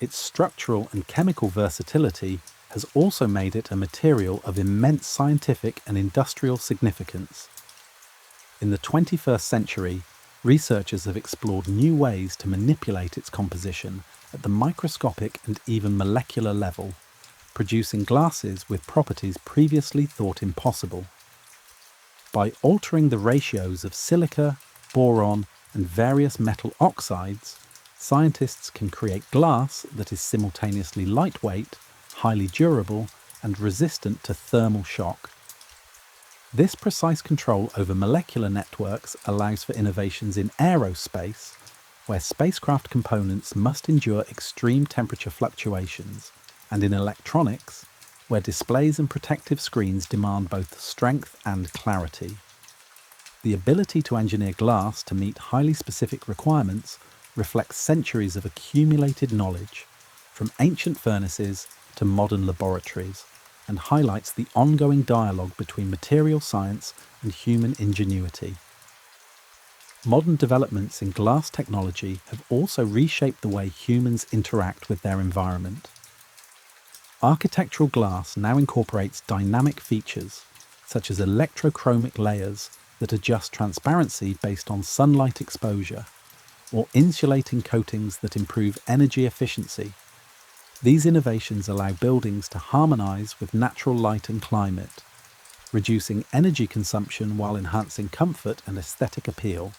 its structural and chemical versatility has also made it a material of immense scientific and industrial significance. In the 21st century, researchers have explored new ways to manipulate its composition at the microscopic and even molecular level, producing glasses with properties previously thought impossible. By altering the ratios of silica, boron, and various metal oxides, scientists can create glass that is simultaneously lightweight, highly durable, and resistant to thermal shock. This precise control over molecular networks allows for innovations in aerospace, where spacecraft components must endure extreme temperature fluctuations, and in electronics, where displays and protective screens demand both strength and clarity. The ability to engineer glass to meet highly specific requirements reflects centuries of accumulated knowledge, from ancient furnaces to modern laboratories, and highlights the ongoing dialogue between material science and human ingenuity. Modern developments in glass technology have also reshaped the way humans interact with their environment. Architectural glass now incorporates dynamic features, such as electrochromic layers that adjust transparency based on sunlight exposure, or insulating coatings that improve energy efficiency. These innovations allow buildings to harmonise with natural light and climate, reducing energy consumption while enhancing comfort and aesthetic appeal.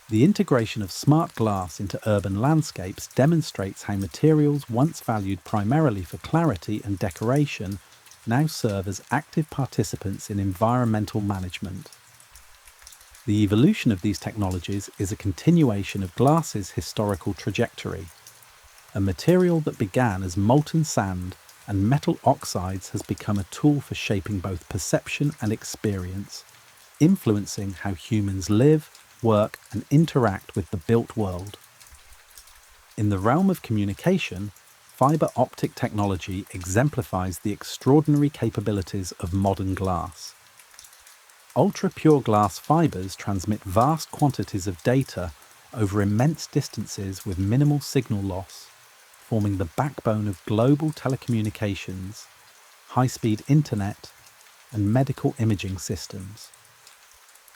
The integration of smart glass into urban landscapes demonstrates how materials once valued primarily for clarity and decoration now serve as active participants in environmental management. The evolution of these technologies is a continuation of glass's historical trajectory. A material that began as molten sand and metal oxides has become a tool for shaping both perception and experience, influencing how humans live, work, and interact with the built world. In the realm of communication, fibre optic technology exemplifies the extraordinary capabilities of modern glass. Ultra-pure glass fibres transmit vast quantities of data over immense distances with minimal signal loss, forming the backbone of global telecommunications, high-speed internet, and medical imaging systems.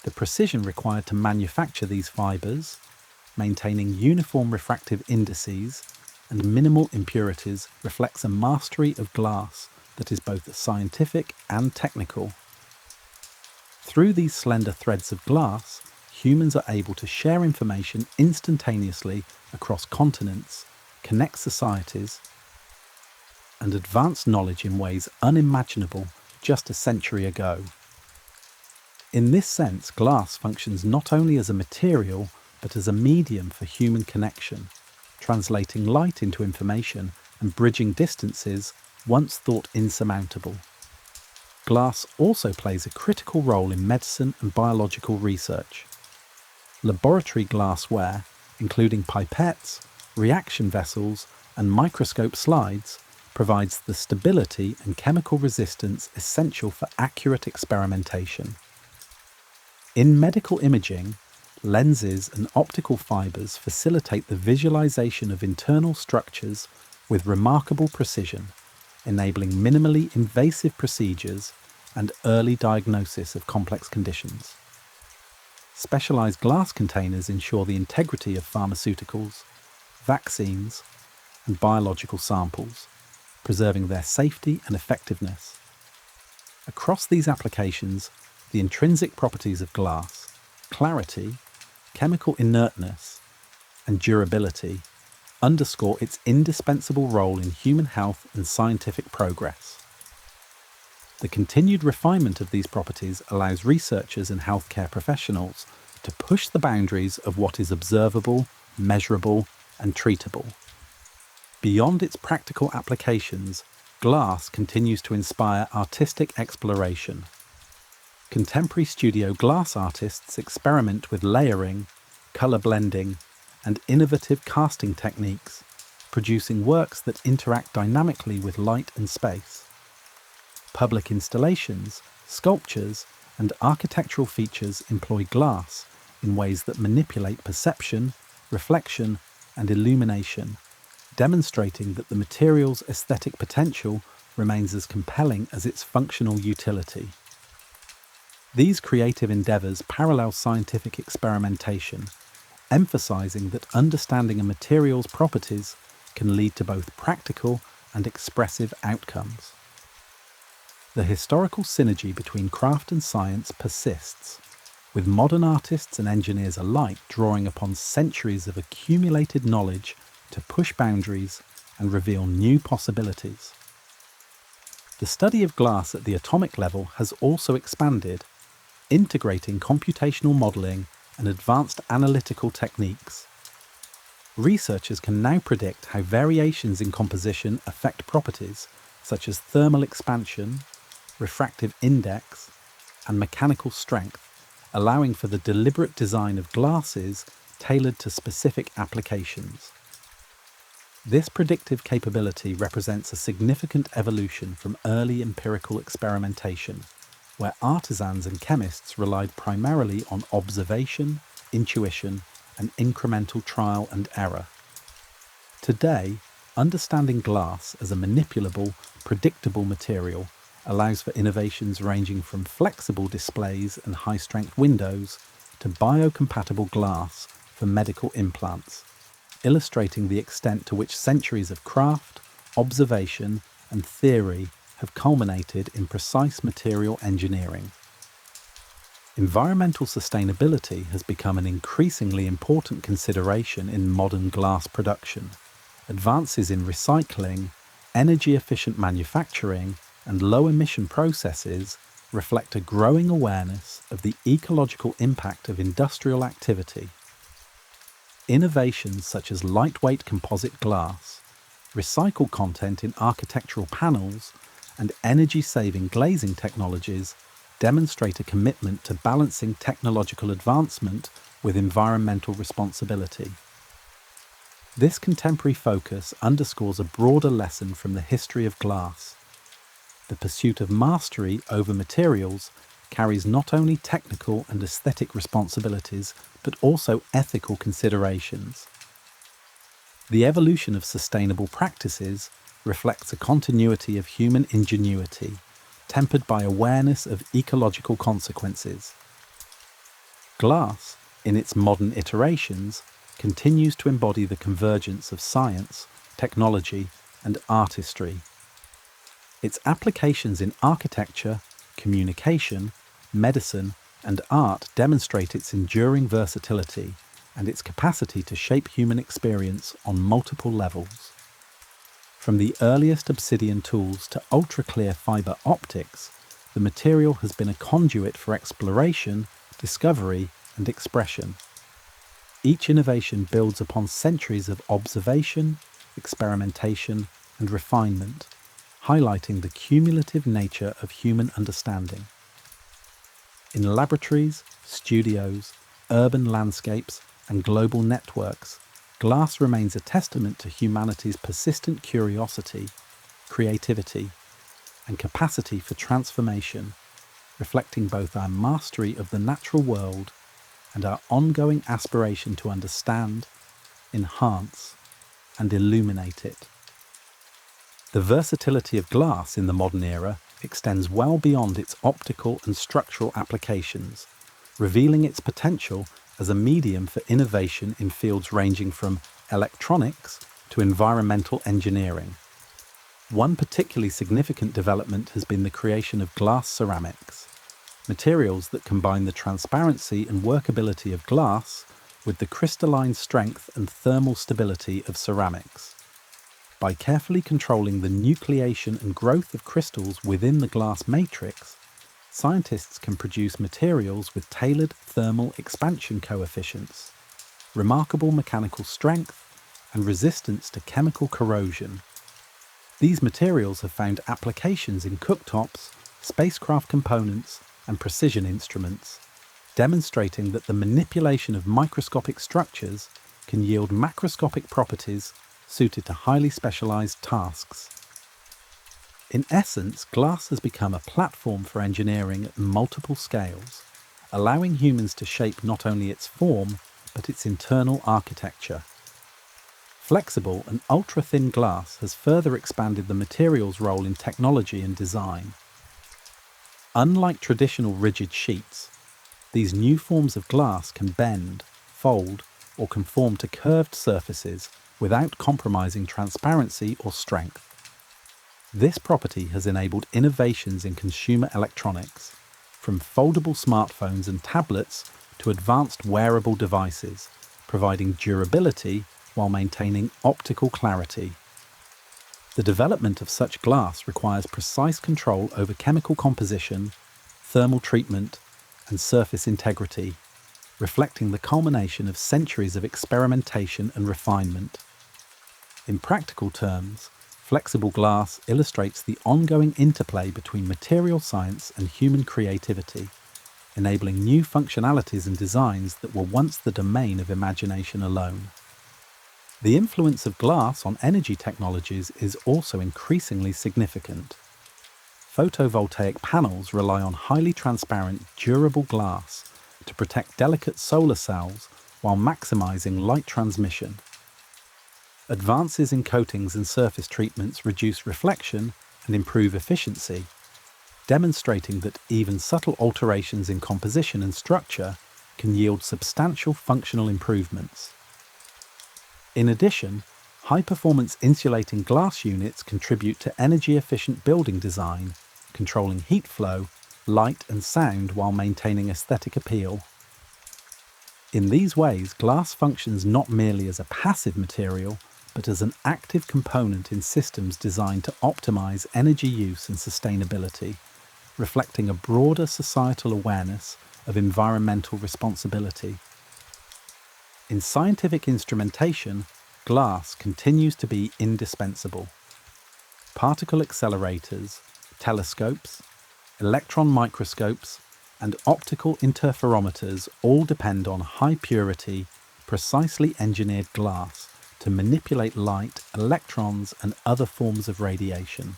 The precision required to manufacture these fibres, maintaining uniform refractive indices and minimal impurities, reflects a mastery of glass that is both scientific and technical. Through these slender threads of glass, humans are able to share information instantaneously across continents, connect societies, and advance knowledge in ways unimaginable just a century ago. In this sense, glass functions not only as a material, but as a medium for human connection, translating light into information and bridging distances once thought insurmountable. Glass also plays a critical role in medicine and biological research. Laboratory glassware, including pipettes, reaction vessels, and microscope slides, provides the stability and chemical resistance essential for accurate experimentation. In medical imaging, lenses and optical fibres facilitate the visualization of internal structures with remarkable precision, enabling minimally invasive procedures and early diagnosis of complex conditions. Specialized glass containers ensure the integrity of pharmaceuticals, vaccines, and biological samples, preserving their safety and effectiveness. Across these applications, the intrinsic properties of glass, clarity, chemical inertness, and durability underscore its indispensable role in human health and scientific progress. The continued refinement of these properties allows researchers and healthcare professionals to push the boundaries of what is observable, measurable, and treatable. Beyond its practical applications, glass continues to inspire artistic exploration. Contemporary studio glass artists experiment with layering, colour blending, and innovative casting techniques, producing works that interact dynamically with light and space. Public installations, sculptures, and architectural features employ glass in ways that manipulate perception, reflection, and illumination, demonstrating that the material's aesthetic potential remains as compelling as its functional utility. These creative endeavours parallel scientific experimentation, emphasising that understanding a material's properties can lead to both practical and expressive outcomes. The historical synergy between craft and science persists, with modern artists and engineers alike drawing upon centuries of accumulated knowledge to push boundaries and reveal new possibilities. The study of glass at the atomic level has also expanded, integrating computational modelling and advanced analytical techniques. Researchers can now predict how variations in composition affect properties such as thermal expansion, refractive index, and mechanical strength, allowing for the deliberate design of glasses tailored to specific applications. This predictive capability represents a significant evolution from early empirical experimentation, where artisans and chemists relied primarily on observation, intuition, and incremental trial and error. Today, understanding glass as a manipulable, predictable material allows for innovations ranging from flexible displays and high-strength windows to biocompatible glass for medical implants, illustrating the extent to which centuries of craft, observation, and theory have culminated in precise material engineering. Environmental sustainability has become an increasingly important consideration in modern glass production. Advances in recycling, energy-efficient manufacturing, and low-emission processes reflect a growing awareness of the ecological impact of industrial activity. Innovations such as lightweight composite glass, recycled content in architectural panels, and energy-saving glazing technologies demonstrate a commitment to balancing technological advancement with environmental responsibility. This contemporary focus underscores a broader lesson from the history of glass. The pursuit of mastery over materials carries not only technical and aesthetic responsibilities, but also ethical considerations. The evolution of sustainable practices reflects a continuity of human ingenuity, tempered by awareness of ecological consequences. Glass, in its modern iterations, continues to embody the convergence of science, technology, and artistry. Its applications in architecture, communication, medicine, and art demonstrate its enduring versatility and its capacity to shape human experience on multiple levels. From the earliest obsidian tools to ultra-clear fibre optics, the material has been a conduit for exploration, discovery, and expression. Each innovation builds upon centuries of observation, experimentation, and refinement, highlighting the cumulative nature of human understanding. In laboratories, studios, urban landscapes, and global networks, glass remains a testament to humanity's persistent curiosity, creativity, and capacity for transformation, reflecting both our mastery of the natural world and our ongoing aspiration to understand, enhance, and illuminate it. The versatility of glass in the modern era extends well beyond its optical and structural applications, revealing its potential as a medium for innovation in fields ranging from electronics to environmental engineering. One particularly significant development has been the creation of glass ceramics, materials that combine the transparency and workability of glass with the crystalline strength and thermal stability of ceramics. By carefully controlling the nucleation and growth of crystals within the glass matrix, scientists can produce materials with tailored thermal expansion coefficients, remarkable mechanical strength, and resistance to chemical corrosion. These materials have found applications in cooktops, spacecraft components, and precision instruments, demonstrating that the manipulation of microscopic structures can yield macroscopic properties suited to highly specialized tasks. In essence, glass has become a platform for engineering at multiple scales, allowing humans to shape not only its form, but its internal architecture. Flexible and ultra-thin glass has further expanded the material's role in technology and design. Unlike traditional rigid sheets, these new forms of glass can bend, fold, or conform to curved surfaces without compromising transparency or strength. This property has enabled innovations in consumer electronics, from foldable smartphones and tablets to advanced wearable devices, providing durability while maintaining optical clarity. The development of such glass requires precise control over chemical composition, thermal treatment, and surface integrity, reflecting the culmination of centuries of experimentation and refinement. In practical terms, flexible glass illustrates the ongoing interplay between material science and human creativity, enabling new functionalities and designs that were once the domain of imagination alone. The influence of glass on energy technologies is also increasingly significant. Photovoltaic panels rely on highly transparent, durable glass to protect delicate solar cells while maximizing light transmission. Advances in coatings and surface treatments reduce reflection and improve efficiency, demonstrating that even subtle alterations in composition and structure can yield substantial functional improvements. In addition, high-performance insulating glass units contribute to energy-efficient building design, controlling heat flow, light and sound while maintaining aesthetic appeal. In these ways, glass functions not merely as a passive material, but as an active component in systems designed to optimize energy use and sustainability, reflecting a broader societal awareness of environmental responsibility. In scientific instrumentation, glass continues to be indispensable. Particle accelerators, telescopes, electron microscopes, and optical interferometers all depend on high-purity, precisely engineered glass to manipulate light, electrons, and other forms of radiation.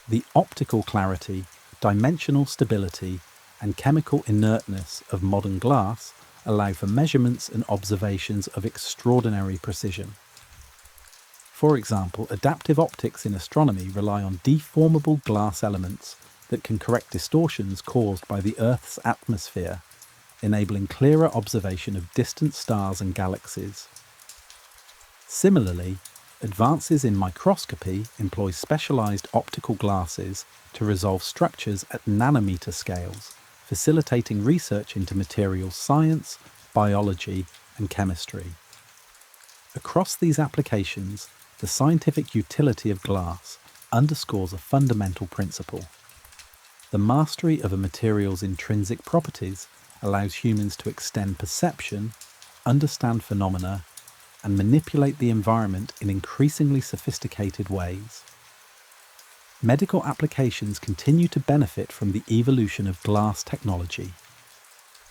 The optical clarity, dimensional stability, and chemical inertness of modern glass allow for measurements and observations of extraordinary precision. For example, adaptive optics in astronomy rely on deformable glass elements that can correct distortions caused by the Earth's atmosphere, enabling clearer observation of distant stars and galaxies. Similarly, advances in microscopy employ specialized optical glasses to resolve structures at nanometer scales, facilitating research into materials science, biology, and chemistry. Across these applications, the scientific utility of glass underscores a fundamental principle. The mastery of a material's intrinsic properties allows humans to extend perception, understand phenomena, and manipulate the environment in increasingly sophisticated ways. Medical applications continue to benefit from the evolution of glass technology.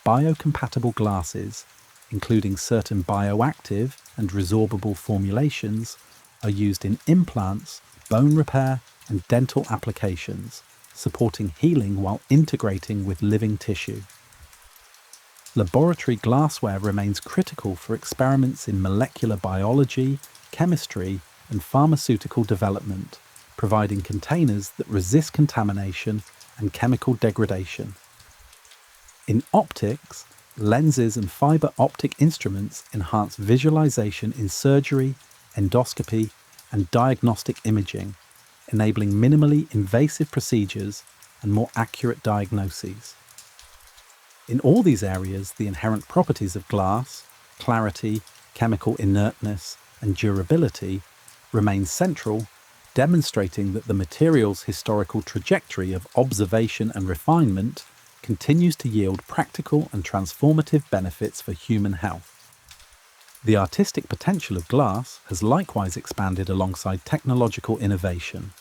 Biocompatible glasses, including certain bioactive and resorbable formulations, are used in implants, bone repair, and dental applications, supporting healing while integrating with living tissue. Laboratory glassware remains critical for experiments in molecular biology, chemistry, and pharmaceutical development, providing containers that resist contamination and chemical degradation. In optics, lenses and fibre optic instruments enhance visualization in surgery, endoscopy, and diagnostic imaging, enabling minimally invasive procedures and more accurate diagnoses. In all these areas, the inherent properties of glass, clarity, chemical inertness, and durability remain central, demonstrating that the material's historical trajectory of observation and refinement continues to yield practical and transformative benefits for human health. The artistic potential of glass has likewise expanded alongside technological innovation.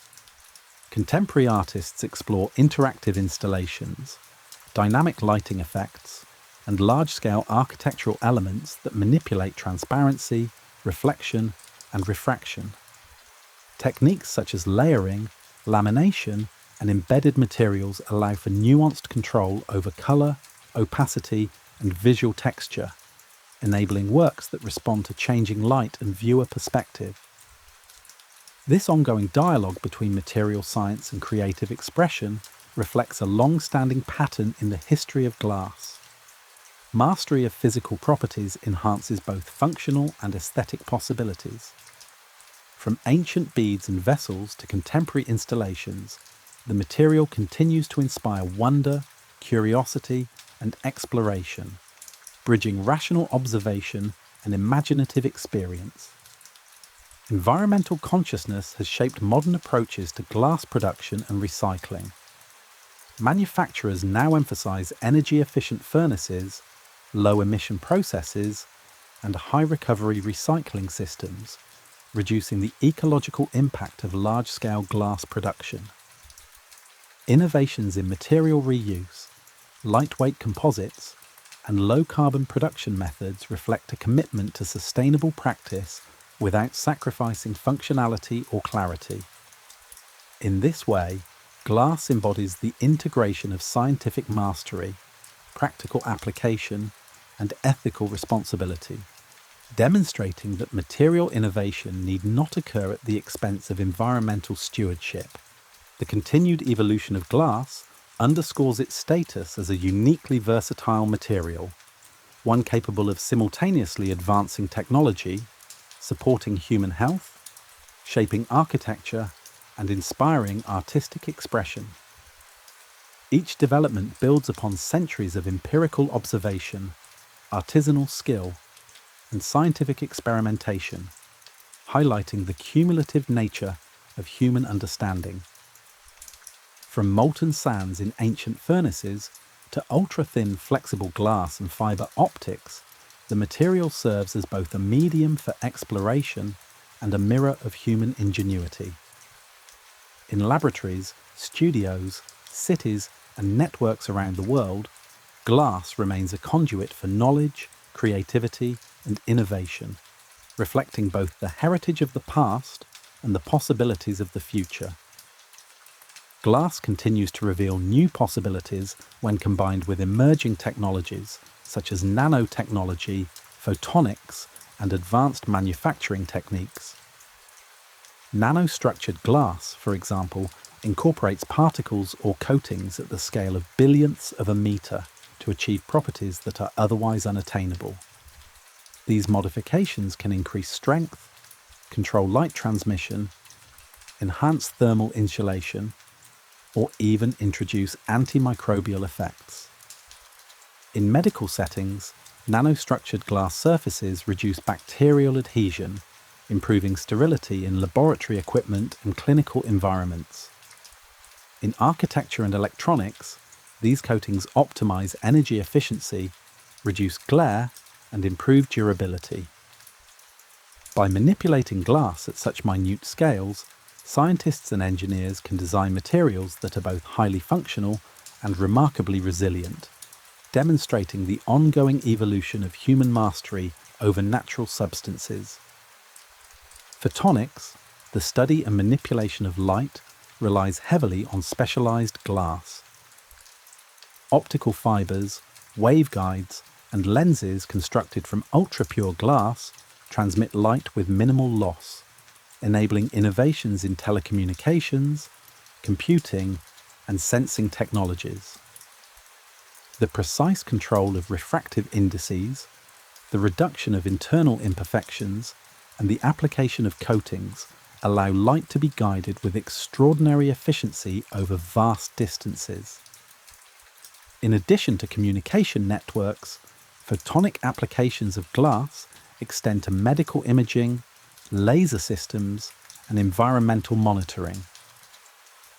Contemporary artists explore interactive installations, dynamic lighting effects, and large-scale architectural elements that manipulate transparency, reflection, and refraction. Techniques such as layering, lamination, and embedded materials allow for nuanced control over colour, opacity, and visual texture, enabling works that respond to changing light and viewer perspective. This ongoing dialogue between material science and creative expression reflects a long-standing pattern in the history of glass. Mastery of physical properties enhances both functional and aesthetic possibilities. From ancient beads and vessels to contemporary installations, the material continues to inspire wonder, curiosity, and exploration, bridging rational observation and imaginative experience. Environmental consciousness has shaped modern approaches to glass production and recycling. Manufacturers now emphasize energy-efficient furnaces, low-emission processes, and high-recovery recycling systems, reducing the ecological impact of large-scale glass production. Innovations in material reuse, lightweight composites, and low-carbon production methods reflect a commitment to sustainable practice without sacrificing functionality or clarity. In this way, glass embodies the integration of scientific mastery, practical application, and ethical responsibility, demonstrating that material innovation need not occur at the expense of environmental stewardship. The continued evolution of glass underscores its status as a uniquely versatile material, one capable of simultaneously advancing technology, supporting human health, shaping architecture, and inspiring artistic expression. Each development builds upon centuries of empirical observation, artisanal skill, and scientific experimentation, highlighting the cumulative nature of human understanding. From molten sands in ancient furnaces to ultra-thin flexible glass and fibre optics, the material serves as both a medium for exploration and a mirror of human ingenuity. In laboratories, studios, cities, and networks around the world, glass remains a conduit for knowledge, creativity, and innovation, reflecting both the heritage of the past and the possibilities of the future. Glass continues to reveal new possibilities when combined with emerging technologies such as nanotechnology, photonics, and advanced manufacturing techniques. Nanostructured glass, for example, incorporates particles or coatings at the scale of billionths of a meter to achieve properties that are otherwise unattainable. These modifications can increase strength, control light transmission, enhance thermal insulation, or even introduce antimicrobial effects. In medical settings, nanostructured glass surfaces reduce bacterial adhesion, improving sterility in laboratory equipment and clinical environments. In architecture and electronics, these coatings optimize energy efficiency, reduce glare, and improve durability. By manipulating glass at such minute scales, scientists and engineers can design materials that are both highly functional and remarkably resilient, demonstrating the ongoing evolution of human mastery over natural substances. Photonics, the study and manipulation of light, relies heavily on specialized glass. Optical fibers, waveguides, and lenses constructed from ultra-pure glass transmit light with minimal loss, enabling innovations in telecommunications, computing, and sensing technologies. The precise control of refractive indices, the reduction of internal imperfections, and the application of coatings allow light to be guided with extraordinary efficiency over vast distances. In addition to communication networks, photonic applications of glass extend to medical imaging, laser systems, and environmental monitoring.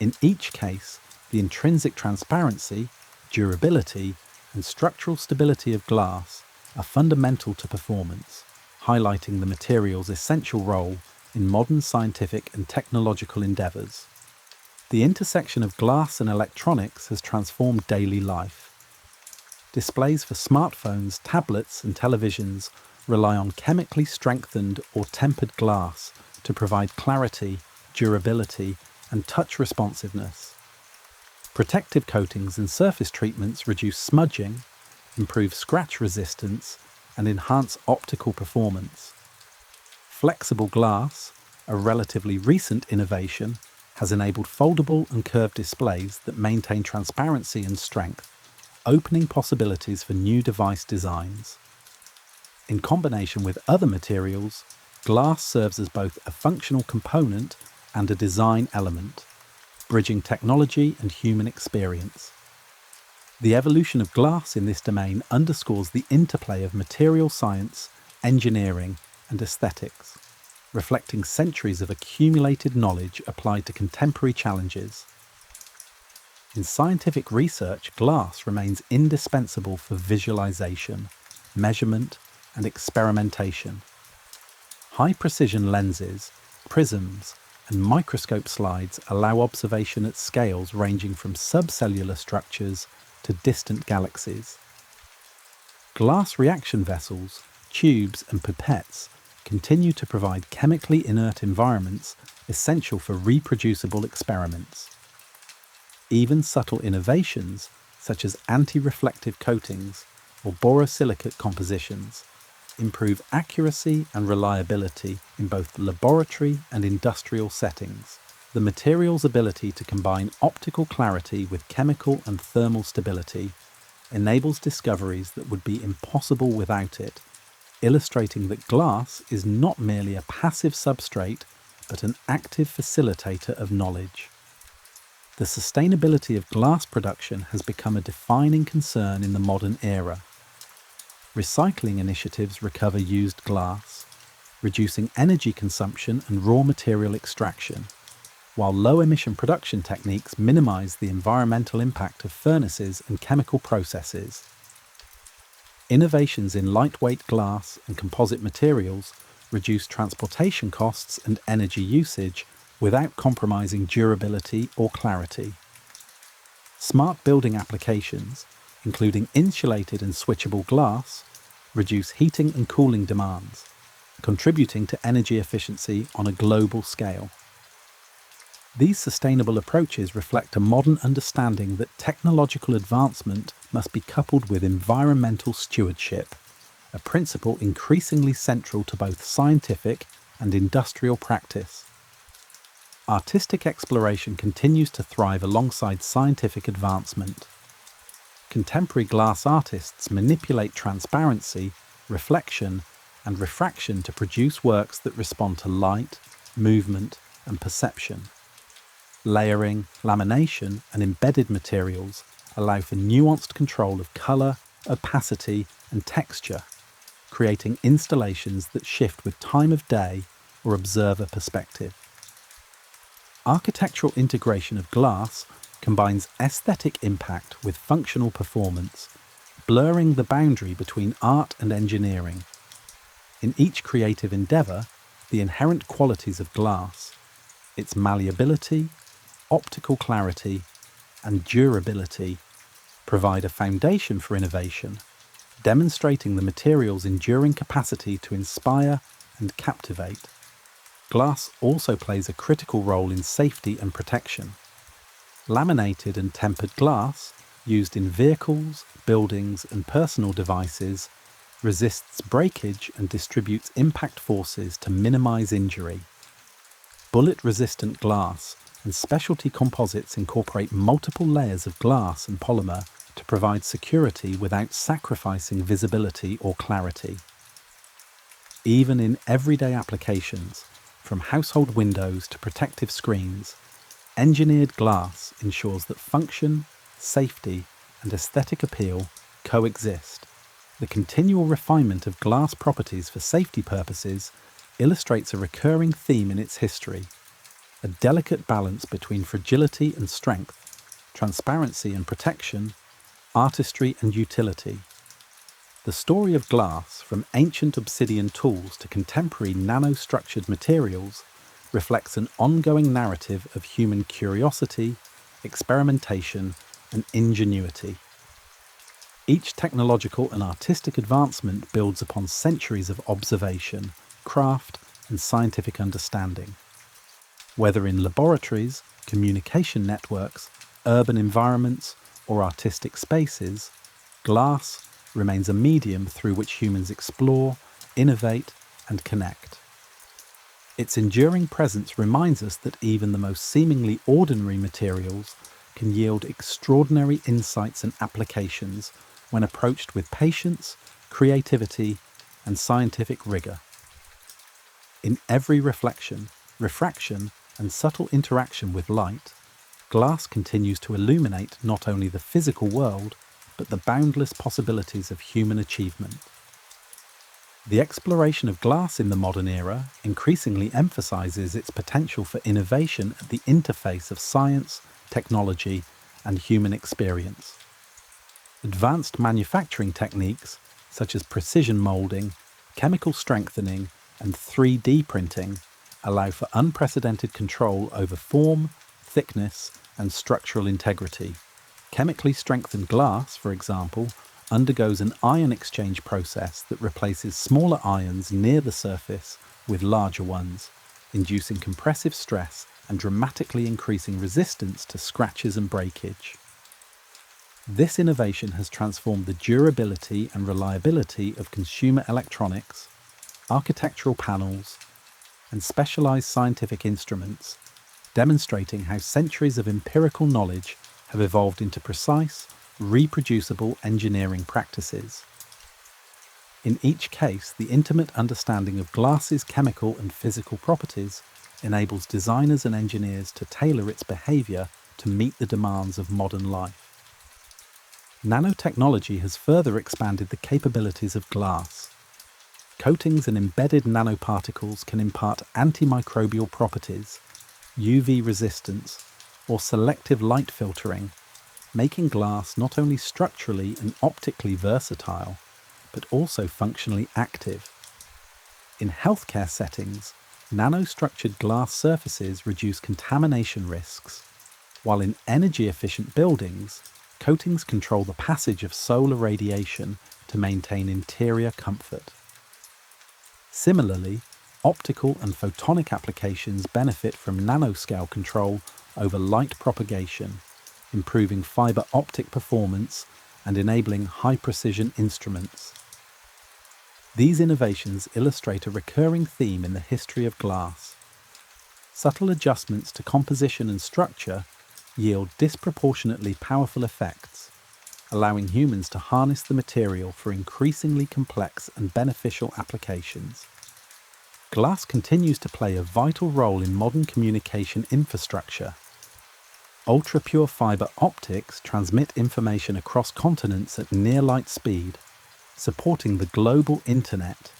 In each case, the intrinsic transparency, durability, and structural stability of glass are fundamental to performance, highlighting the material's essential role in modern scientific and technological endeavours. The intersection of glass and electronics has transformed daily life. Displays for smartphones, tablets, and televisions rely on chemically strengthened or tempered glass to provide clarity, durability, and touch responsiveness. Protective coatings and surface treatments reduce smudging, improve scratch resistance, and enhance optical performance. Flexible glass, a relatively recent innovation, has enabled foldable and curved displays that maintain transparency and strength, opening possibilities for new device designs. In combination with other materials, glass serves as both a functional component and a design element, bridging technology and human experience. The evolution of glass in this domain underscores the interplay of material science, engineering, and aesthetics, reflecting centuries of accumulated knowledge applied to contemporary challenges. In scientific research, glass remains indispensable for visualization, measurement, and experimentation. High-precision lenses, prisms, and microscope slides allow observation at scales ranging from subcellular structures to distant galaxies. Glass reaction vessels, tubes, and pipettes continue to provide chemically inert environments essential for reproducible experiments. Even subtle innovations, such as anti-reflective coatings or borosilicate compositions, improve accuracy and reliability in both laboratory and industrial settings, The material's ability to combine optical clarity with chemical and thermal stability enables discoveries that would be impossible without it, illustrating that glass is not merely a passive substrate, but an active facilitator of knowledge. The sustainability of glass production has become a defining concern in the modern era. Recycling initiatives recover used glass, reducing energy consumption and raw material extraction, while low-emission production techniques minimize the environmental impact of furnaces and chemical processes. Innovations in lightweight glass and composite materials reduce transportation costs and energy usage without compromising durability or clarity. Smart building applications, including insulated and switchable glass, reduce heating and cooling demands, contributing to energy efficiency on a global scale. These sustainable approaches reflect a modern understanding that technological advancement must be coupled with environmental stewardship, a principle increasingly central to both scientific and industrial practice. Artistic exploration continues to thrive alongside scientific advancement. Contemporary glass artists manipulate transparency, reflection, and refraction to produce works that respond to light, movement, and perception. Layering, lamination, and embedded materials allow for nuanced control of colour, opacity, and texture, creating installations that shift with time of day or observer perspective. Architectural integration of glass combines aesthetic impact with functional performance, blurring the boundary between art and engineering. In each creative endeavour, the inherent qualities of glass, its malleability, optical clarity, and durability, provide a foundation for innovation, demonstrating the material's enduring capacity to inspire and captivate. Glass also plays a critical role in safety and protection. Laminated and tempered glass, used in vehicles, buildings, and personal devices, resists breakage and distributes impact forces to minimize injury. Bullet-resistant glass and specialty composites incorporate multiple layers of glass and polymer to provide security without sacrificing visibility or clarity. Even in everyday applications, from household windows to protective screens, engineered glass ensures that function, safety, and aesthetic appeal coexist. The continual refinement of glass properties for safety purposes illustrates a recurring theme in its history: a delicate balance between fragility and strength, transparency and protection, artistry and utility. The story of glass, from ancient obsidian tools to contemporary nanostructured materials, reflects an ongoing narrative of human curiosity, experimentation, and ingenuity. Each technological and artistic advancement builds upon centuries of observation, craft, and scientific understanding. Whether in laboratories, communication networks, urban environments, or artistic spaces, glass remains a medium through which humans explore, innovate, and connect. Its enduring presence reminds us that even the most seemingly ordinary materials can yield extraordinary insights and applications when approached with patience, creativity, and scientific rigor. In every reflection, refraction, and subtle interaction with light, glass continues to illuminate not only the physical world, but the boundless possibilities of human achievement. The exploration of glass in the modern era increasingly emphasizes its potential for innovation at the interface of science, technology, and human experience. Advanced manufacturing techniques, such as precision molding, chemical strengthening, and 3D printing, allow for unprecedented control over form, thickness, and structural integrity. Chemically strengthened glass, for example, undergoes an ion exchange process that replaces smaller ions near the surface with larger ones, inducing compressive stress and dramatically increasing resistance to scratches and breakage. This innovation has transformed the durability and reliability of consumer electronics, architectural panels, and specialized scientific instruments, demonstrating how centuries of empirical knowledge have evolved into precise, reproducible engineering practices. In each case, the intimate understanding of glass's chemical and physical properties enables designers and engineers to tailor its behaviour to meet the demands of modern life. Nanotechnology has further expanded the capabilities of glass. Coatings and embedded nanoparticles can impart antimicrobial properties, UV resistance, or selective light filtering, making glass not only structurally and optically versatile, but also functionally active. In healthcare settings, nanostructured glass surfaces reduce contamination risks, while in energy-efficient buildings, coatings control the passage of solar radiation to maintain interior comfort. Similarly, optical and photonic applications benefit from nanoscale control over light propagation, improving fibre optic performance and enabling high-precision instruments. These innovations illustrate a recurring theme in the history of glass. Subtle adjustments to composition and structure yield disproportionately powerful effects, allowing humans to harness the material for increasingly complex and beneficial applications. Glass continues to play a vital role in modern communication infrastructure. Ultra-pure fibre optics transmit information across continents at near-light speed, supporting the global internet,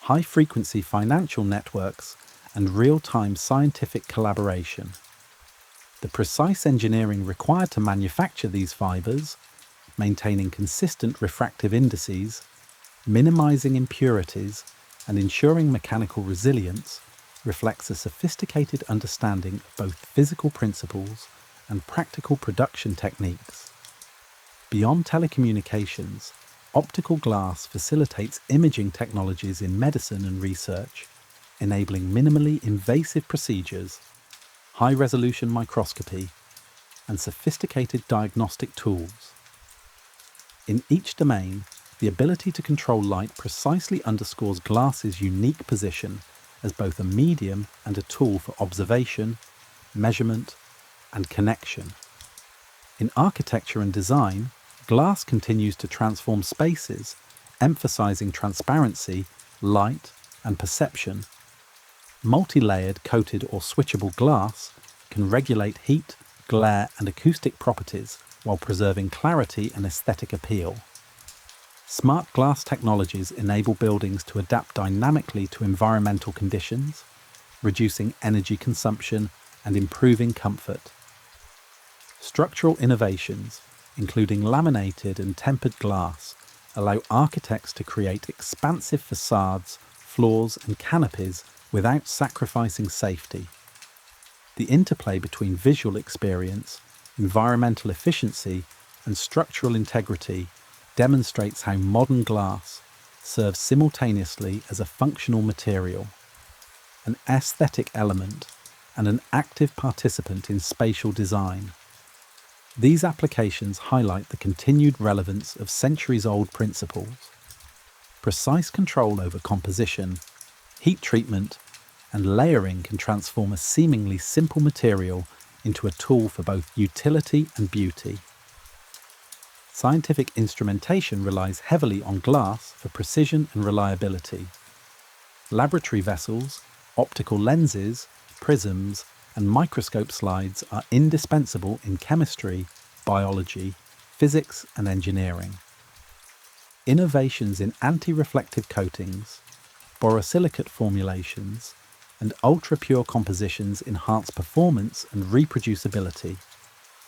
high-frequency financial networks, and real-time scientific collaboration. The precise engineering required to manufacture these fibres, maintaining consistent refractive indices, minimizing impurities, and ensuring mechanical resilience, reflects a sophisticated understanding of both physical principles and practical production techniques. Beyond telecommunications, optical glass facilitates imaging technologies in medicine and research, enabling minimally invasive procedures, high-resolution microscopy, and sophisticated diagnostic tools. In each domain, the ability to control light precisely underscores glass's unique position as both a medium and a tool for observation, measurement, and connection. In architecture and design, glass continues to transform spaces, emphasizing transparency, light, and perception. Multi-layered coated or switchable glass can regulate heat, glare, and acoustic properties while preserving clarity and aesthetic appeal. Smart glass technologies enable buildings to adapt dynamically to environmental conditions, reducing energy consumption and improving comfort. Structural innovations, including laminated and tempered glass, allow architects to create expansive facades, floors, and canopies without sacrificing safety. The interplay between visual experience, environmental efficiency, and structural integrity demonstrates how modern glass serves simultaneously as a functional material, an aesthetic element, and an active participant in spatial design. These applications highlight the continued relevance of centuries-old principles. Precise control over composition, heat treatment, and layering can transform a seemingly simple material into a tool for both utility and beauty. Scientific instrumentation relies heavily on glass for precision and reliability. Laboratory vessels, optical lenses, prisms, and microscope slides are indispensable in chemistry, biology, physics, and engineering. Innovations in anti-reflective coatings, borosilicate formulations, and ultra-pure compositions enhance performance and reproducibility,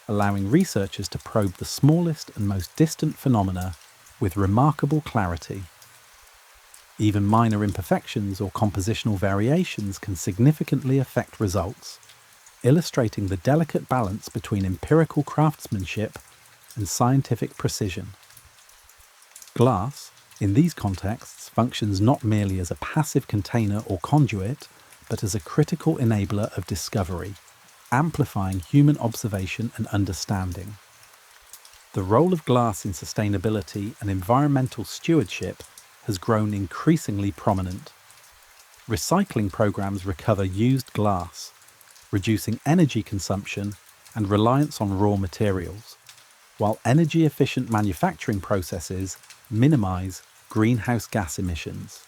allowing researchers to probe the smallest and most distant phenomena with remarkable clarity. Even minor imperfections or compositional variations can significantly affect results, illustrating the delicate balance between empirical craftsmanship and scientific precision. Glass, in these contexts, functions not merely as a passive container or conduit, but as a critical enabler of discovery, amplifying human observation and understanding. The role of glass in sustainability and environmental stewardship has grown increasingly prominent. Recycling programs recover used glass, reducing energy consumption and reliance on raw materials, while energy-efficient manufacturing processes minimize greenhouse gas emissions.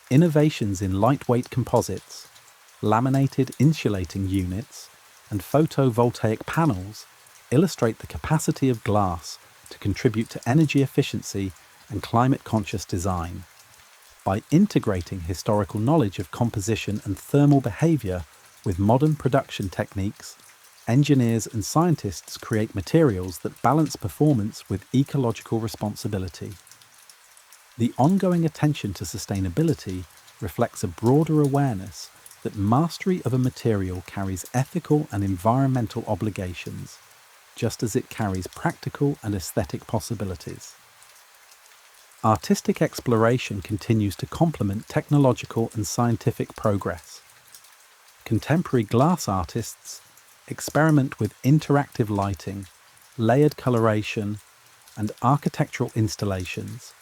Innovations in lightweight composites, laminated insulating units, and photovoltaic panels illustrate the capacity of glass to contribute to energy efficiency and climate-conscious design. By integrating historical knowledge of composition and thermal behavior with modern production techniques, engineers and scientists create materials that balance performance with ecological responsibility. The ongoing attention to sustainability reflects a broader awareness that mastery of a material carries ethical and environmental obligations, just as it carries practical and aesthetic possibilities. Artistic exploration continues to complement technological and scientific progress. Contemporary glass artists experiment with interactive lighting, layered coloration, and architectural installations,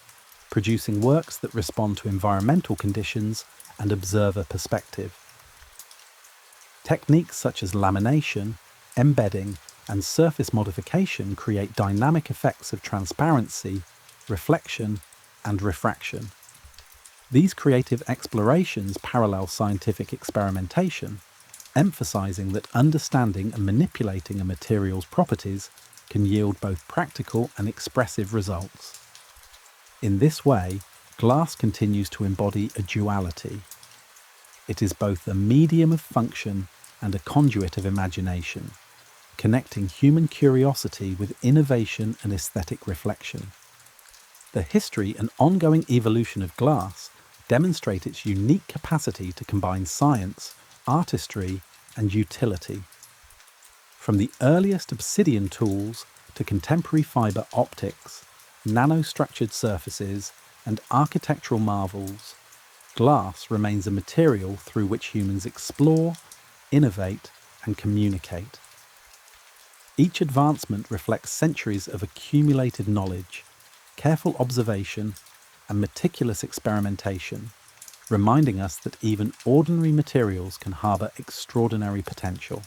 producing works that respond to environmental conditions and observer perspective. Techniques such as lamination, embedding, and surface modification create dynamic effects of transparency, reflection, and refraction. These creative explorations parallel scientific experimentation, emphasizing that understanding and manipulating a material's properties can yield both practical and expressive results. In this way, glass continues to embody a duality. It is both a medium of function and a conduit of imagination, connecting human curiosity with innovation and aesthetic reflection. The history and ongoing evolution of glass demonstrate its unique capacity to combine science, artistry, and utility. From the earliest obsidian tools to contemporary fibre optics, nanostructured surfaces, and architectural marvels, glass remains a material through which humans explore, innovate, and communicate. Each advancement reflects centuries of accumulated knowledge, careful observation, and meticulous experimentation, reminding us that even ordinary materials can harbour extraordinary potential.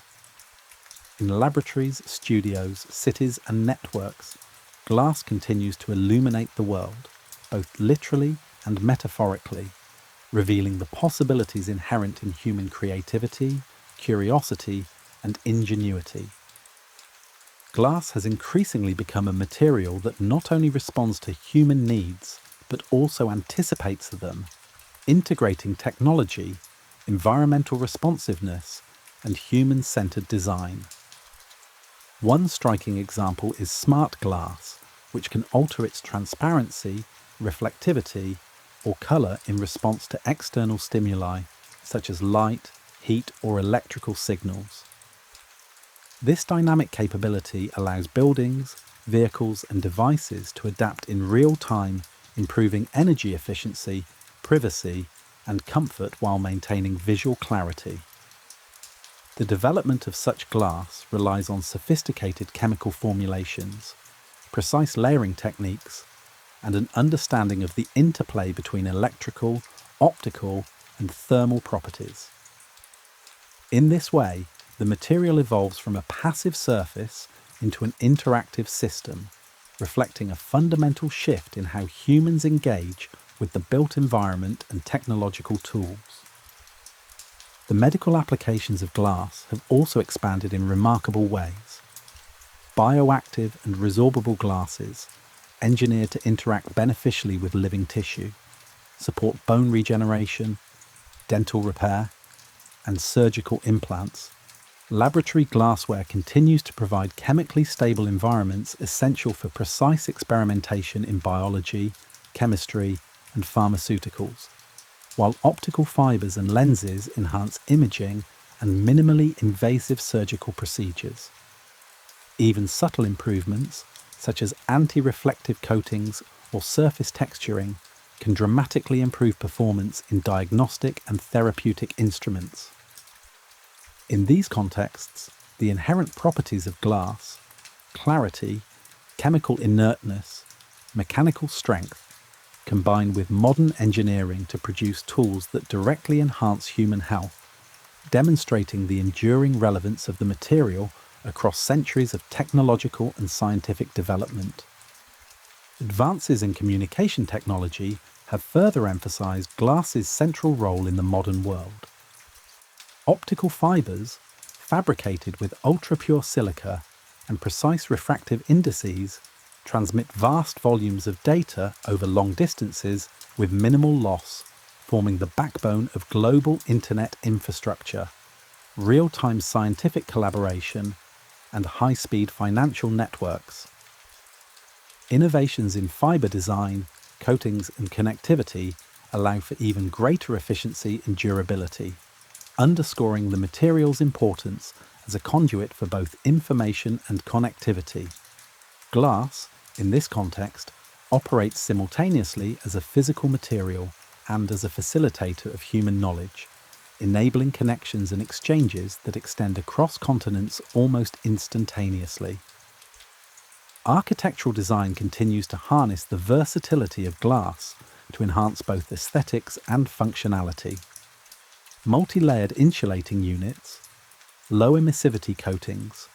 In laboratories, studios, cities, and networks, glass continues to illuminate the world, both literally and metaphorically, revealing the possibilities inherent in human creativity, curiosity, and ingenuity. Glass has increasingly become a material that not only responds to human needs, but also anticipates them, integrating technology, environmental responsiveness, and human-centered design. One striking example is smart glass, which can alter its transparency, reflectivity, or color in response to external stimuli, such as light, heat, or electrical signals. This dynamic capability allows buildings, vehicles, and devices to adapt in real time, improving energy efficiency, privacy, and comfort while maintaining visual clarity. The development of such glass relies on sophisticated chemical formulations, precise layering techniques, and an understanding of the interplay between electrical, optical, and thermal properties. In this way, the material evolves from a passive surface into an interactive system, reflecting a fundamental shift in how humans engage with the built environment and technological tools. The medical applications of glass have also expanded in remarkable ways. Bioactive and resorbable glasses, engineered to interact beneficially with living tissue, support bone regeneration, dental repair, and surgical implants. Laboratory glassware continues to provide chemically stable environments essential for precise experimentation in biology, chemistry, and pharmaceuticals, while optical fibers and lenses enhance imaging and minimally invasive surgical procedures. Even subtle improvements, such as anti-reflective coatings or surface texturing, can dramatically improve performance in diagnostic and therapeutic instruments. In these contexts, the inherent properties of glass, clarity, chemical inertness, mechanical strength, combine with modern engineering to produce tools that directly enhance human health, demonstrating the enduring relevance of the material across centuries of technological and scientific development. Advances in communication technology have further emphasized glass's central role in the modern world. Optical fibers, fabricated with ultra-pure silica and precise refractive indices, transmit vast volumes of data over long distances with minimal loss, forming the backbone of global internet infrastructure, real-time scientific collaboration, and high-speed financial networks. Innovations in fibre design, coatings and connectivity allow for even greater efficiency and durability, underscoring the material's importance as a conduit for both information and connectivity. Glass, in this context, operates simultaneously as a physical material and as a facilitator of human knowledge, enabling connections and exchanges that extend across continents almost instantaneously. Architectural design continues to harness the versatility of glass to enhance both aesthetics and functionality. Multi-layered insulating units, low emissivity coatings,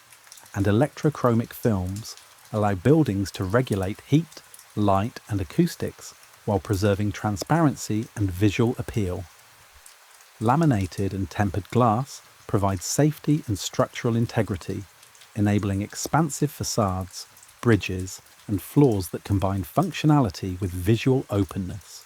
and electrochromic films allow buildings to regulate heat, light, and acoustics while preserving transparency and visual appeal. Laminated and tempered glass provides safety and structural integrity, enabling expansive facades, bridges, and floors that combine functionality with visual openness.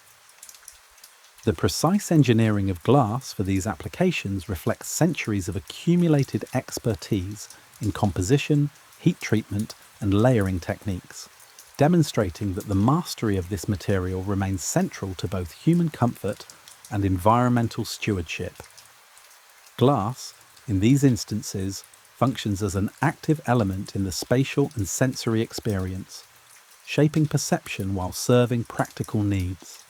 The precise engineering of glass for these applications reflects centuries of accumulated expertise in composition, heat treatment, and layering techniques, demonstrating that the mastery of this material remains central to both human comfort and environmental stewardship. Glass, in these instances, functions as an active element in the spatial and sensory experience, shaping perception while serving practical needs.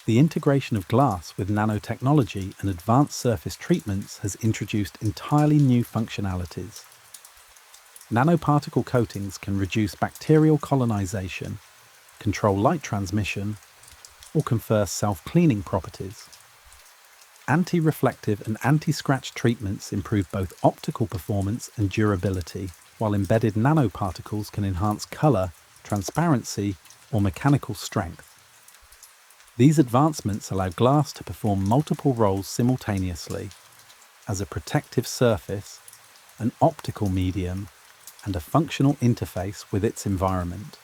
The integration of glass with nanotechnology and advanced surface treatments has introduced entirely new functionalities. Nanoparticle coatings can reduce bacterial colonization, control light transmission, or confer self-cleaning properties. Anti-reflective and anti-scratch treatments improve both optical performance and durability, while embedded nanoparticles can enhance color, transparency, or mechanical strength. These advancements allow glass to perform multiple roles simultaneously as a protective surface, an optical medium, and a functional interface with its environment.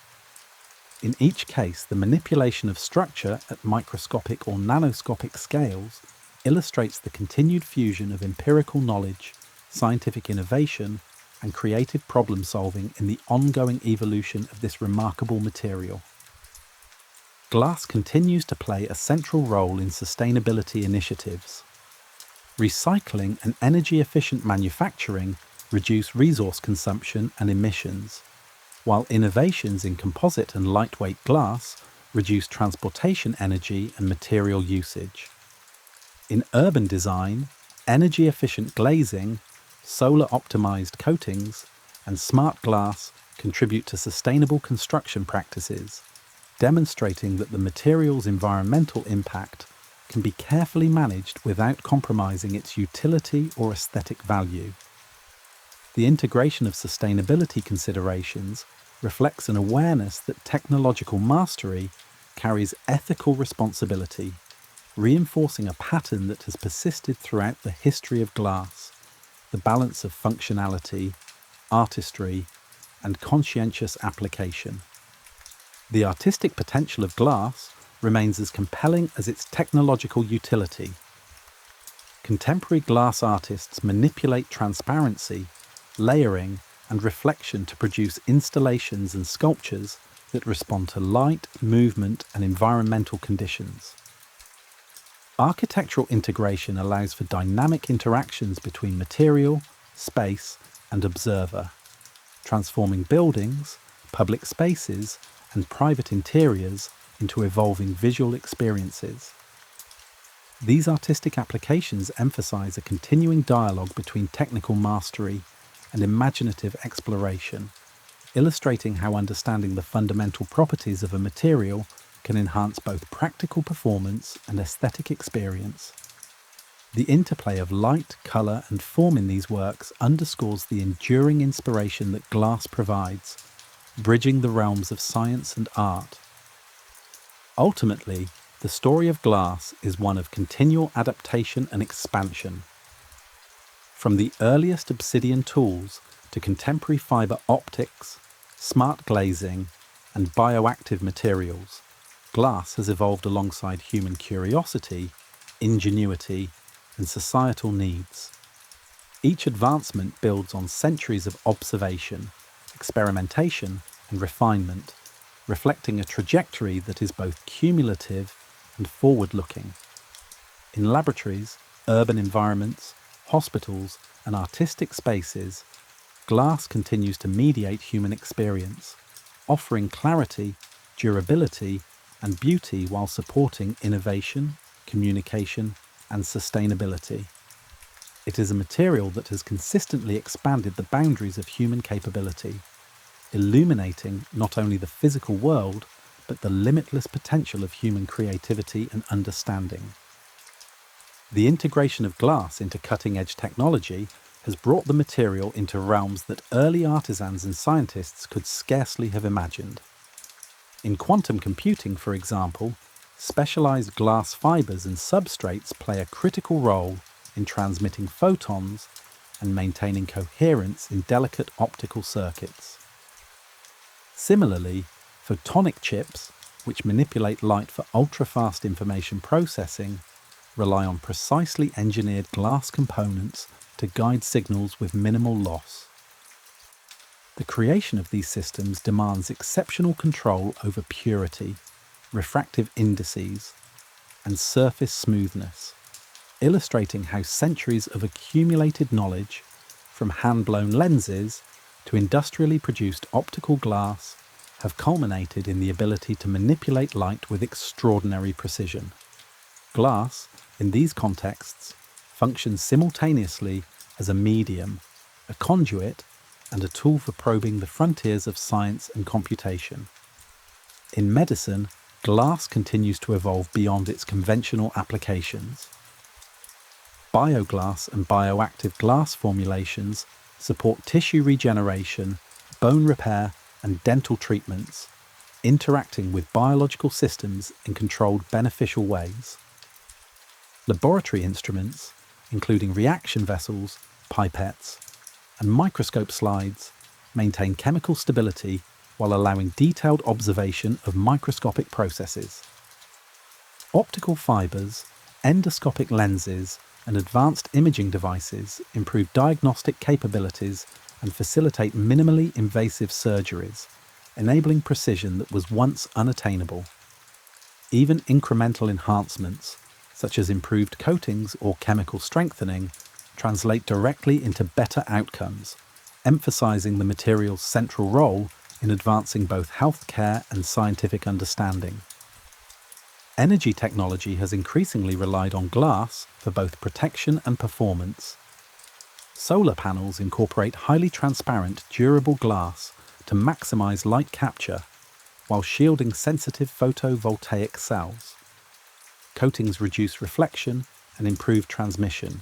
In each case, the manipulation of structure at microscopic or nanoscopic scales illustrates the continued fusion of empirical knowledge, scientific innovation, and creative problem-solving in the ongoing evolution of this remarkable material. Glass continues to play a central role in sustainability initiatives. Recycling and energy-efficient manufacturing reduce resource consumption and emissions, while innovations in composite and lightweight glass reduce transportation energy and material usage. In urban design, energy-efficient glazing, solar-optimized coatings, and smart glass contribute to sustainable construction practices, demonstrating that the material's environmental impact can be carefully managed without compromising its utility or aesthetic value. The integration of sustainability considerations reflects an awareness that technological mastery carries ethical responsibility, reinforcing a pattern that has persisted throughout the history of glass: the balance of functionality, artistry, and conscientious application. The artistic potential of glass remains as compelling as its technological utility. Contemporary glass artists manipulate transparency, layering, and reflection to produce installations and sculptures that respond to light, movement, and environmental conditions. Architectural integration allows for dynamic interactions between material, space, and observer, transforming buildings, public spaces, and private interiors into evolving visual experiences. These artistic applications emphasize a continuing dialogue between technical mastery and imaginative exploration, illustrating how understanding the fundamental properties of a material can enhance both practical performance and aesthetic experience. The interplay of light, colour and form in these works underscores the enduring inspiration that glass provides, bridging the realms of science and art. Ultimately, the story of glass is one of continual adaptation and expansion. From the earliest obsidian tools to contemporary fibre optics, smart glazing and bioactive materials, glass has evolved alongside human curiosity, ingenuity and societal needs. Each advancement builds on centuries of observation, experimentation and refinement, reflecting a trajectory that is both cumulative and forward-looking. In laboratories, urban environments, hospitals and artistic spaces, glass continues to mediate human experience, offering clarity, durability and beauty while supporting innovation, communication and sustainability. It is a material that has consistently expanded the boundaries of human capability, illuminating not only the physical world, but the limitless potential of human creativity and understanding. The integration of glass into cutting-edge technology has brought the material into realms that early artisans and scientists could scarcely have imagined. In quantum computing, for example, specialized glass fibers and substrates play a critical role in transmitting photons and maintaining coherence in delicate optical circuits. Similarly, photonic chips, which manipulate light for ultra-fast information processing, rely on precisely engineered glass components to guide signals with minimal loss. The creation of these systems demands exceptional control over purity, refractive indices, and surface smoothness, illustrating how centuries of accumulated knowledge, from hand-blown lenses to industrially produced optical glass, have culminated in the ability to manipulate light with extraordinary precision. Glass, in these contexts, functions simultaneously as a medium, a conduit, and a tool for probing the frontiers of science and computation. In medicine, glass continues to evolve beyond its conventional applications. Bioglass and bioactive glass formulations support tissue regeneration, bone repair, and dental treatments, interacting with biological systems in controlled, beneficial ways. Laboratory instruments, including reaction vessels, pipettes, and microscope slides, maintain chemical stability while allowing detailed observation of microscopic processes. Optical fibers, endoscopic lenses, and advanced imaging devices improve diagnostic capabilities and facilitate minimally invasive surgeries, enabling precision that was once unattainable. Even incremental enhancements, such as improved coatings or chemical strengthening, translate directly into better outcomes, emphasizing the material's central role in advancing both healthcare and scientific understanding. Energy technology has increasingly relied on glass for both protection and performance. Solar panels incorporate highly transparent, durable glass to maximize light capture while shielding sensitive photovoltaic cells. Coatings reduce reflection and improve transmission,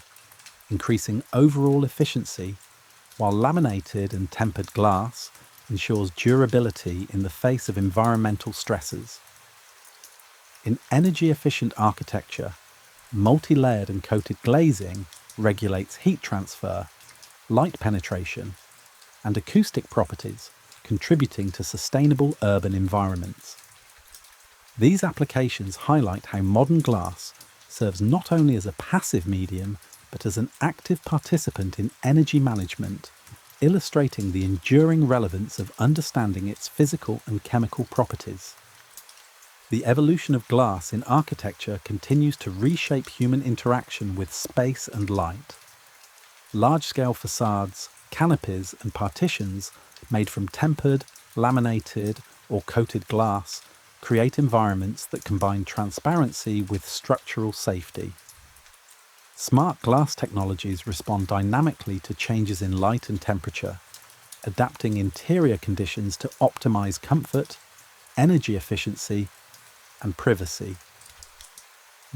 increasing overall efficiency, while laminated and tempered glass ensures durability in the face of environmental stresses. In energy-efficient architecture, multi-layered and coated glazing regulates heat transfer, light penetration, and acoustic properties, contributing to sustainable urban environments. These applications highlight how modern glass serves not only as a passive medium, but as an active participant in energy management, illustrating the enduring relevance of understanding its physical and chemical properties. The evolution of glass in architecture continues to reshape human interaction with space and light. Large-scale facades, canopies, and partitions made from tempered, laminated, or coated glass create environments that combine transparency with structural safety. Smart glass technologies respond dynamically to changes in light and temperature, adapting interior conditions to optimize comfort, energy efficiency, and privacy.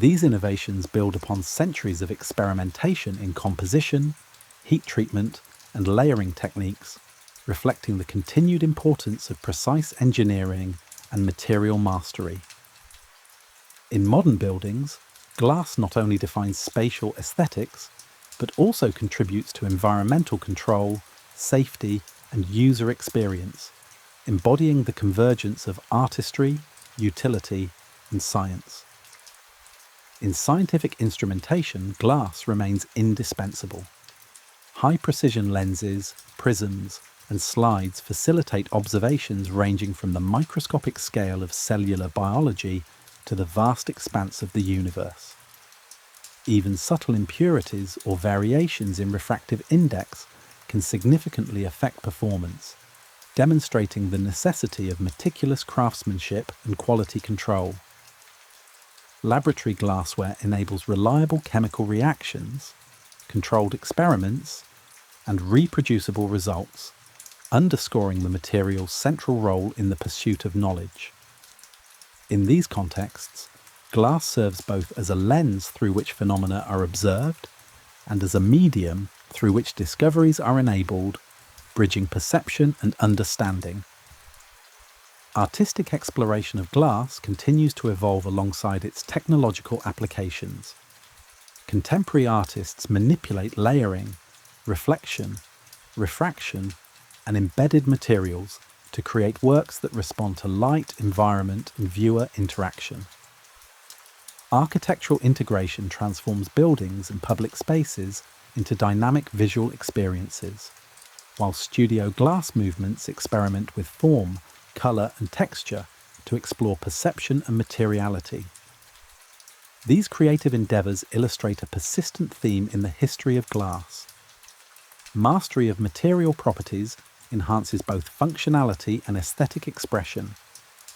These innovations build upon centuries of experimentation in composition, heat treatment, and layering techniques, reflecting the continued importance of precise engineering and material mastery. In modern buildings, glass not only defines spatial aesthetics, but also contributes to environmental control, safety, and user experience, embodying the convergence of artistry, utility, and science. In scientific instrumentation, glass remains indispensable. High-precision lenses, prisms, and slides facilitate observations ranging from the microscopic scale of cellular biology to the vast expanse of the universe. Even subtle impurities or variations in refractive index can significantly affect performance, demonstrating the necessity of meticulous craftsmanship and quality control. Laboratory glassware enables reliable chemical reactions, controlled experiments, and reproducible results, underscoring the material's central role in the pursuit of knowledge. In these contexts, glass serves both as a lens through which phenomena are observed and as a medium through which discoveries are enabled, bridging perception and understanding. Artistic exploration of glass continues to evolve alongside its technological applications. Contemporary artists manipulate layering, reflection, refraction, and embedded materials to create works that respond to light, environment, and viewer interaction. Architectural integration transforms buildings and public spaces into dynamic visual experiences, while studio glass movements experiment with form, colour, and texture to explore perception and materiality. These creative endeavours illustrate a persistent theme in the history of glass. Mastery of material properties enhances both functionality and aesthetic expression,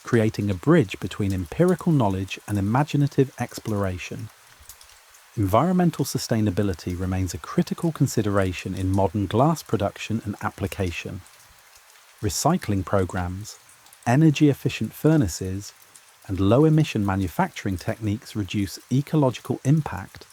creating a bridge between empirical knowledge and imaginative exploration. Environmental sustainability remains a critical consideration in modern glass production and application. Recycling programs, energy-efficient furnaces, and low-emission manufacturing techniques reduce ecological impact,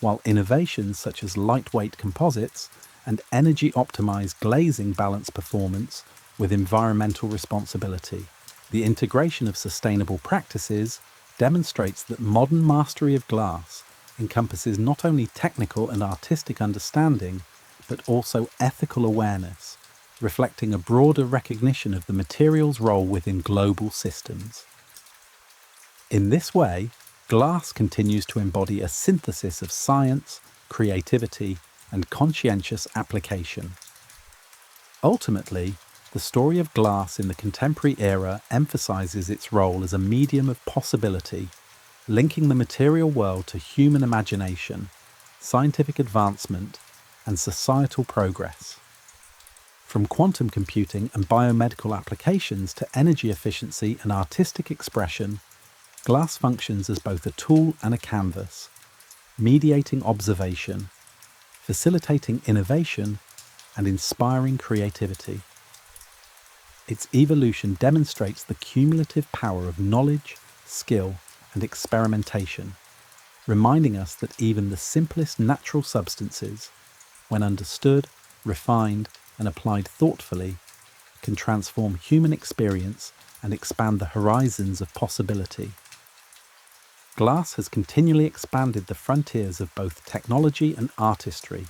while innovations such as lightweight composites and energy-optimized glazing balance performance with environmental responsibility. The integration of sustainable practices demonstrates that modern mastery of glass encompasses not only technical and artistic understanding, but also ethical awareness, reflecting a broader recognition of the material's role within global systems. In this way, glass continues to embody a synthesis of science, creativity, and conscientious application. Ultimately, the story of glass in the contemporary era emphasizes its role as a medium of possibility, linking the material world to human imagination, scientific advancement, and societal progress. From quantum computing and biomedical applications to energy efficiency and artistic expression, glass functions as both a tool and a canvas, mediating observation, facilitating innovation, and inspiring creativity. Its evolution demonstrates the cumulative power of knowledge, skill, and experimentation, reminding us that even the simplest natural substances, when understood, refined, and applied thoughtfully, can transform human experience and expand the horizons of possibility. Glass has continually expanded the frontiers of both technology and artistry,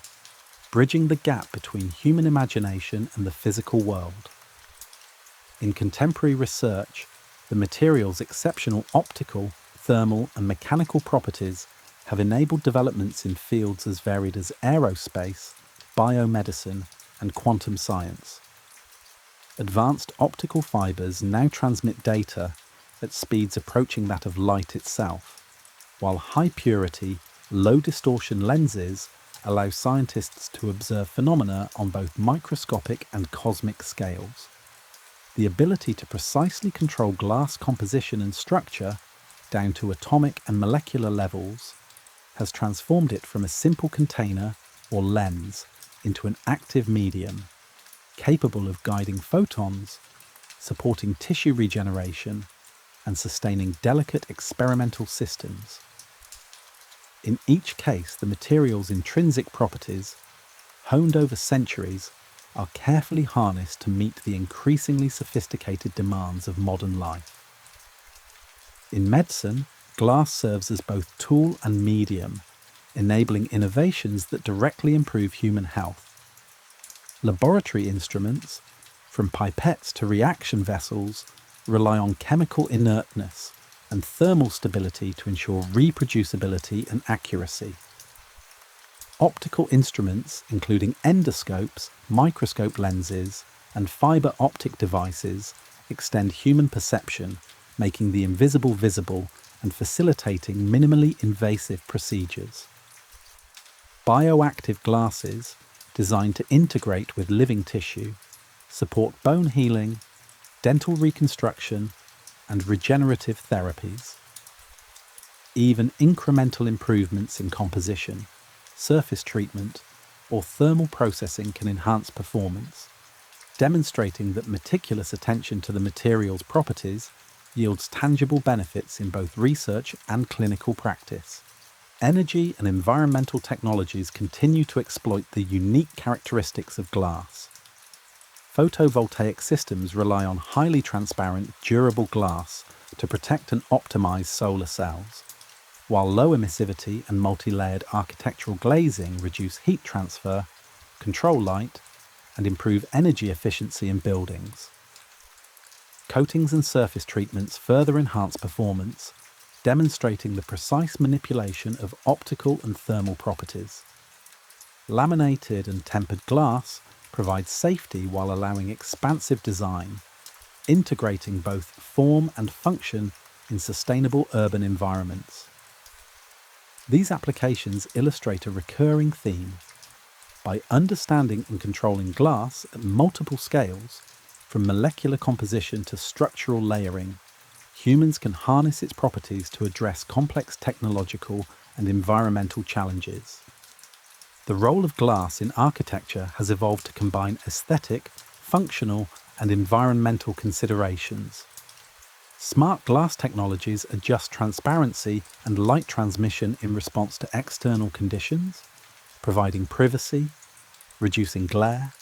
bridging the gap between human imagination and the physical world. In contemporary research, the material's exceptional optical, thermal, and mechanical properties have enabled developments in fields as varied as aerospace, biomedicine, and quantum science. Advanced optical fibres now transmit data at speeds approaching that of light itself, while high-purity, low-distortion lenses allow scientists to observe phenomena on both microscopic and cosmic scales. The ability to precisely control glass composition and structure, down to atomic and molecular levels, has transformed it from a simple container or lens into an active medium, capable of guiding photons, supporting tissue regeneration, and sustaining delicate experimental systems. In each case, the material's intrinsic properties, honed over centuries, are carefully harnessed to meet the increasingly sophisticated demands of modern life. In medicine, glass serves as both tool and medium, enabling innovations that directly improve human health. Laboratory instruments, from pipettes to reaction vessels, rely on chemical inertness and thermal stability to ensure reproducibility and accuracy. Optical instruments, including endoscopes, microscope lenses, and fibre optic devices, extend human perception, making the invisible visible and facilitating minimally invasive procedures. Bioactive glasses, designed to integrate with living tissue, support bone healing, dental reconstruction, and regenerative therapies. Even incremental improvements in composition, surface treatment, or thermal processing can enhance performance, demonstrating that meticulous attention to the material's properties yields tangible benefits in both research and clinical practice. Energy and environmental technologies continue to exploit the unique characteristics of glass. Photovoltaic systems rely on highly transparent, durable glass to protect and optimize solar cells, while low emissivity and multi-layered architectural glazing reduce heat transfer, control light, and improve energy efficiency in buildings. Coatings and surface treatments further enhance performance, demonstrating the precise manipulation of optical and thermal properties. Laminated and tempered glass provides safety while allowing expansive design, integrating both form and function in sustainable urban environments. These applications illustrate a recurring theme. By understanding and controlling glass at multiple scales, from molecular composition to structural layering, humans can harness its properties to address complex technological and environmental challenges. The role of glass in architecture has evolved to combine aesthetic, functional, and environmental considerations. Smart glass technologies adjust transparency and light transmission in response to external conditions, providing privacy, reducing glare,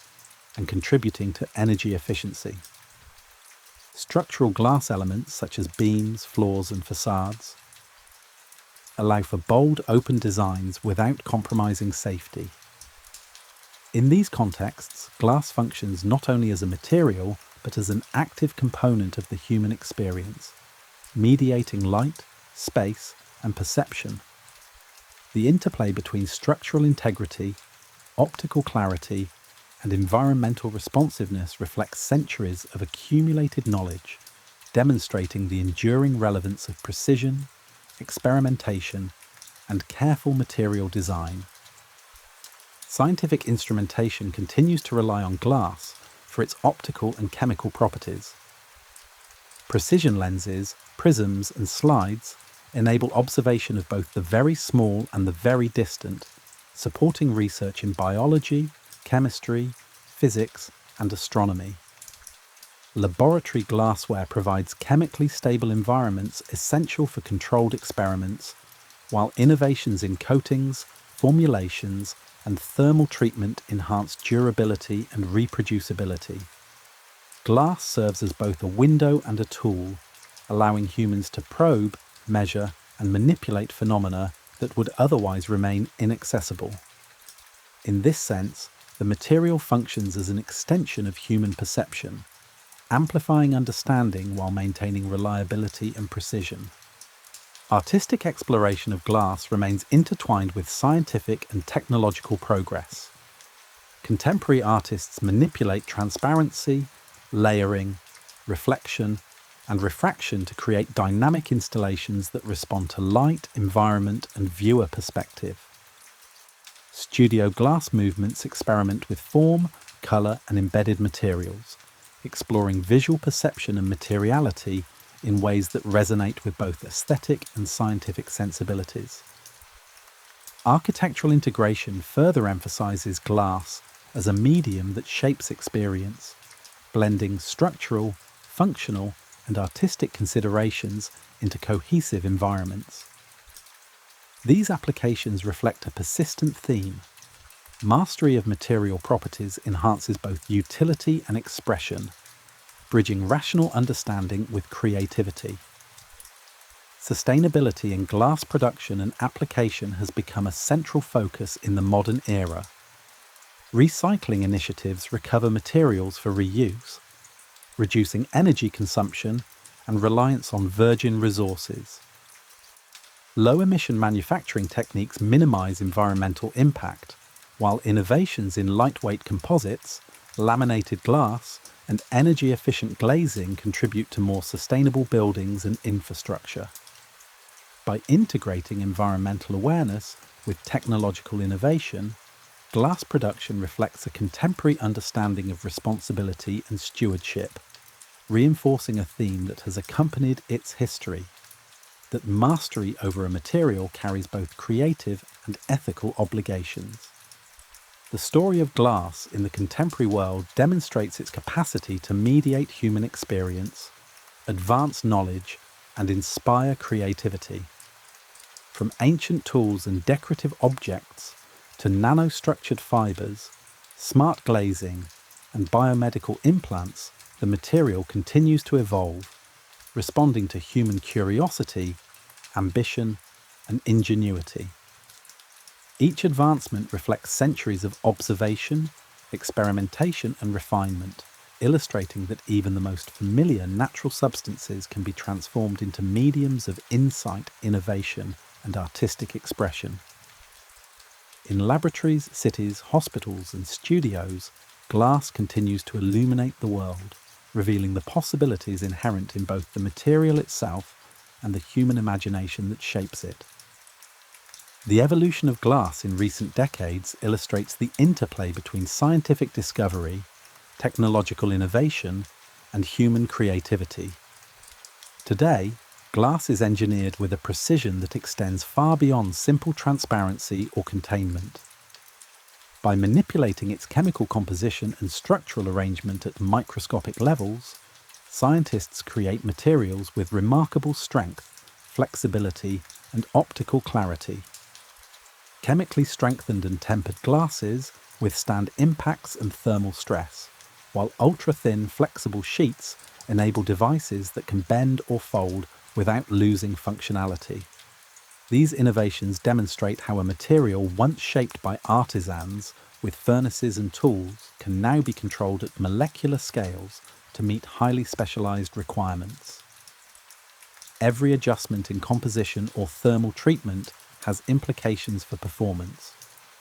and contributing to energy efficiency. Structural glass elements such as beams, floors, and facades allow for bold, open designs without compromising safety. In these contexts, glass functions not only as a material, but as an active component of the human experience, mediating light, space, and perception. The interplay between structural integrity, optical clarity, and environmental responsiveness reflects centuries of accumulated knowledge, demonstrating the enduring relevance of precision, experimentation, and careful material design. Scientific instrumentation continues to rely on glass for its optical and chemical properties. Precision lenses, prisms, and slides enable observation of both the very small and the very distant, supporting research in biology, chemistry, physics, and astronomy. Laboratory glassware provides chemically stable environments essential for controlled experiments, while innovations in coatings, formulations, and thermal treatment enhance durability and reproducibility. Glass serves as both a window and a tool, allowing humans to probe, measure, and manipulate phenomena that would otherwise remain inaccessible. In this sense, the material functions as an extension of human perception, amplifying understanding while maintaining reliability and precision. Artistic exploration of glass remains intertwined with scientific and technological progress. Contemporary artists manipulate transparency, layering, reflection, and refraction to create dynamic installations that respond to light, environment, and viewer perspective. Studio glass movements experiment with form, colour, and embedded materials, exploring visual perception and materiality in ways that resonate with both aesthetic and scientific sensibilities. Architectural integration further emphasizes glass as a medium that shapes experience, blending structural, functional, and artistic considerations into cohesive environments. These applications reflect a persistent theme. Mastery of material properties enhances both utility and expression, bridging rational understanding with creativity. Sustainability in glass production and application has become a central focus in the modern era. Recycling initiatives recover materials for reuse, reducing energy consumption and reliance on virgin resources. Low-emission manufacturing techniques minimize environmental impact, while innovations in lightweight composites, laminated glass, and energy-efficient glazing contribute to more sustainable buildings and infrastructure. By integrating environmental awareness with technological innovation, glass production reflects a contemporary understanding of responsibility and stewardship, reinforcing a theme that has accompanied its history, that mastery over a material carries both creative and ethical obligations. The story of glass in the contemporary world demonstrates its capacity to mediate human experience, advance knowledge, and inspire creativity. From ancient tools and decorative objects to nanostructured fibres, smart glazing, and biomedical implants, the material continues to evolve, responding to human curiosity, ambition, and ingenuity. Each advancement reflects centuries of observation, experimentation, and refinement, illustrating that even the most familiar natural substances can be transformed into mediums of insight, innovation, and artistic expression. In laboratories, cities, hospitals, and studios, glass continues to illuminate the world, revealing the possibilities inherent in both the material itself and the human imagination that shapes it. The evolution of glass in recent decades illustrates the interplay between scientific discovery, technological innovation, and human creativity. Today, glass is engineered with a precision that extends far beyond simple transparency or containment. By manipulating its chemical composition and structural arrangement at microscopic levels, scientists create materials with remarkable strength, flexibility, and optical clarity. Chemically strengthened and tempered glasses withstand impacts and thermal stress, while ultra-thin, flexible sheets enable devices that can bend or fold without losing functionality. These innovations demonstrate how a material once shaped by artisans with furnaces and tools can now be controlled at molecular scales to meet highly specialized requirements. Every adjustment in composition or thermal treatment has implications for performance,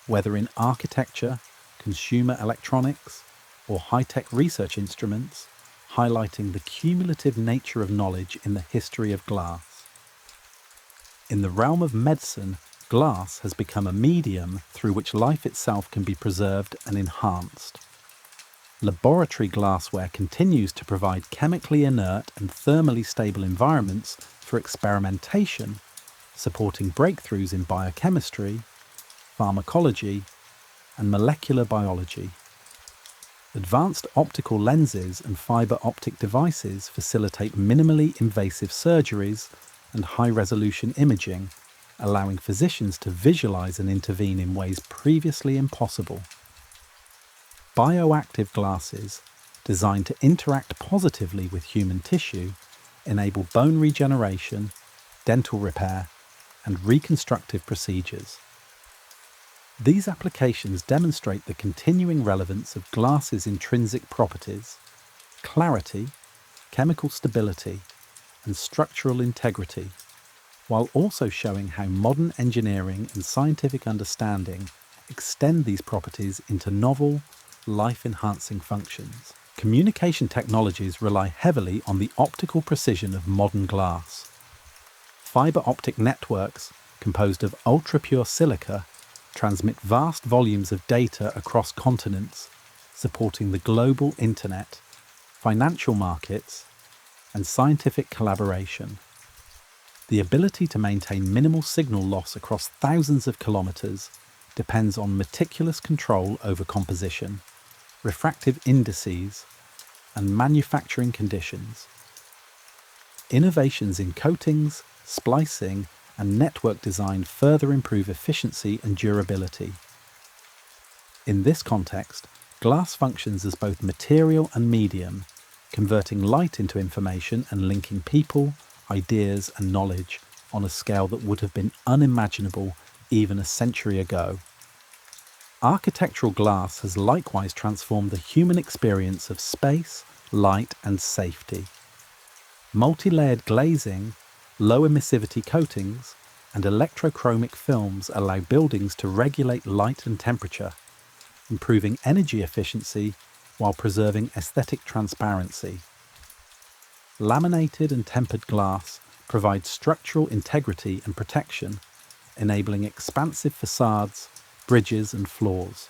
whether in architecture, consumer electronics, or high-tech research instruments, highlighting the cumulative nature of knowledge in the history of glass. In the realm of medicine, glass has become a medium through which life itself can be preserved and enhanced. Laboratory glassware continues to provide chemically inert and thermally stable environments for experimentation, supporting breakthroughs in biochemistry, pharmacology, and molecular biology. Advanced optical lenses and fibre optic devices facilitate minimally invasive surgeries and high-resolution imaging, allowing physicians to visualize and intervene in ways previously impossible. Bioactive glasses, designed to interact positively with human tissue, enable bone regeneration, dental repair, and reconstructive procedures. These applications demonstrate the continuing relevance of glass's intrinsic properties, clarity, chemical stability, and structural integrity, while also showing how modern engineering and scientific understanding extend these properties into novel, life-enhancing functions. Communication technologies rely heavily on the optical precision of modern glass. Fibre optic networks, composed of ultra-pure silica, transmit vast volumes of data across continents, supporting the global internet, financial markets, and scientific collaboration. The ability to maintain minimal signal loss across thousands of kilometers depends on meticulous control over composition, refractive indices, and manufacturing conditions. Innovations in coatings, splicing, and network design further improve efficiency and durability. In this context, glass functions as both material and medium, converting light into information and linking people, ideas, and knowledge on a scale that would have been unimaginable even a century ago. Architectural glass has likewise transformed the human experience of space, light, and safety. Multi-layered glazing, low emissivity coatings, and electrochromic films allow buildings to regulate light and temperature, improving energy efficiency while preserving aesthetic transparency. Laminated and tempered glass provides structural integrity and protection, enabling expansive facades, bridges, and floors.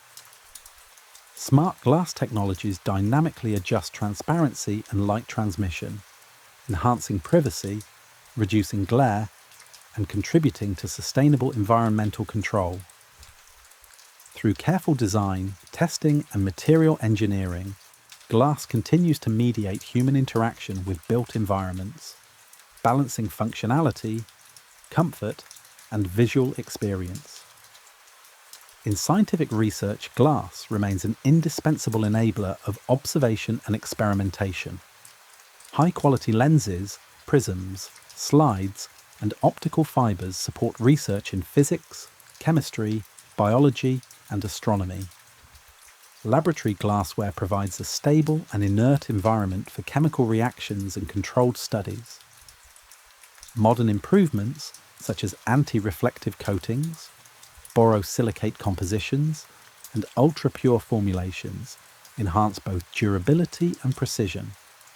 Smart glass technologies dynamically adjust transparency and light transmission, enhancing privacy, reducing glare, and contributing to sustainable environmental control. Through careful design, testing, and material engineering, glass continues to mediate human interaction with built environments, balancing functionality, comfort, and visual experience. In scientific research, glass remains an indispensable enabler of observation and experimentation. High-quality lenses, prisms, slides, and optical fibres support research in physics, chemistry, biology, and astronomy. Laboratory glassware provides a stable and inert environment for chemical reactions and controlled studies. Modern improvements, such as anti-reflective coatings, borosilicate compositions, and ultra-pure formulations, enhance both durability and precision,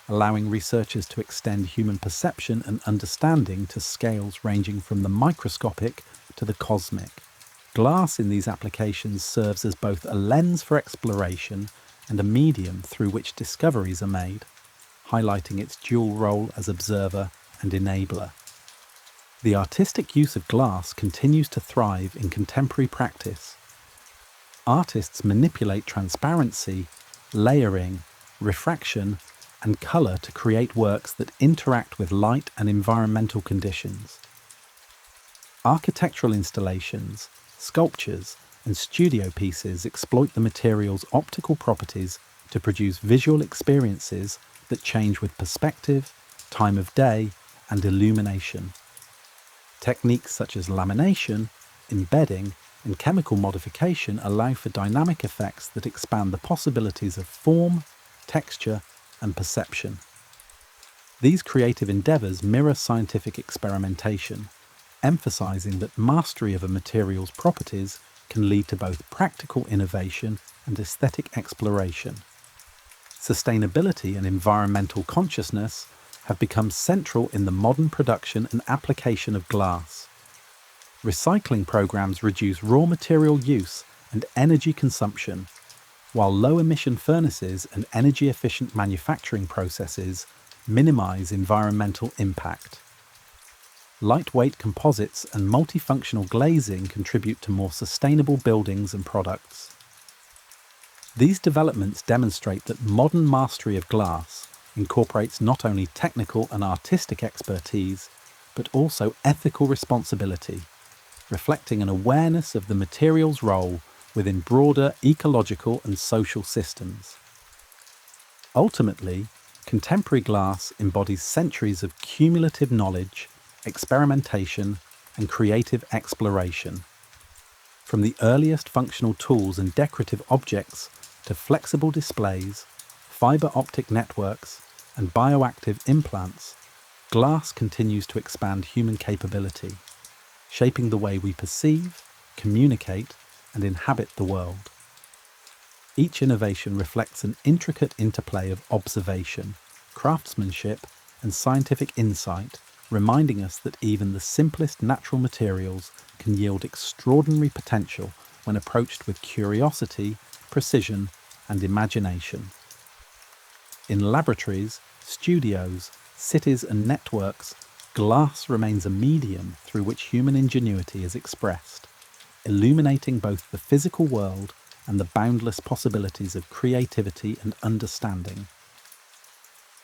allowing researchers to extend human perception and understanding to scales ranging from the microscopic to the cosmic. Glass in these applications serves as both a lens for exploration and a medium through which discoveries are made, highlighting its dual role as observer and enabler. The artistic use of glass continues to thrive in contemporary practice. Artists manipulate transparency, layering, refraction, and colour to create works that interact with light and environmental conditions. Architectural installations, sculptures, and studio pieces exploit the material's optical properties to produce visual experiences that change with perspective, time of day, and illumination. Techniques such as lamination, embedding, and chemical modification allow for dynamic effects that expand the possibilities of form, texture, and perception. These creative endeavours mirror scientific experimentation, emphasising that mastery of a material's properties can lead to both practical innovation and aesthetic exploration. Sustainability and environmental consciousness have become central in the modern production and application of glass. Recycling programs reduce raw material use and energy consumption, while low-emission furnaces and energy-efficient manufacturing processes minimize environmental impact. Lightweight composites and multifunctional glazing contribute to more sustainable buildings and products. These developments demonstrate that modern mastery of glass incorporates not only technical and artistic expertise, but also ethical responsibility, reflecting an awareness of the material's role within broader ecological and social systems. Ultimately, contemporary glass embodies centuries of cumulative knowledge, experimentation, and creative exploration. From the earliest functional tools and decorative objects to flexible displays, fibre optic networks, and bioactive implants, glass continues to expand human capability, shaping the way we perceive, communicate, and inhabit the world. Each innovation reflects an intricate interplay of observation, craftsmanship, and scientific insight, reminding us that even the simplest natural materials can yield extraordinary potential when approached with curiosity, precision, and imagination. In laboratories, studios, cities, and networks, glass remains a medium through which human ingenuity is expressed, illuminating both the physical world and the boundless possibilities of creativity and understanding.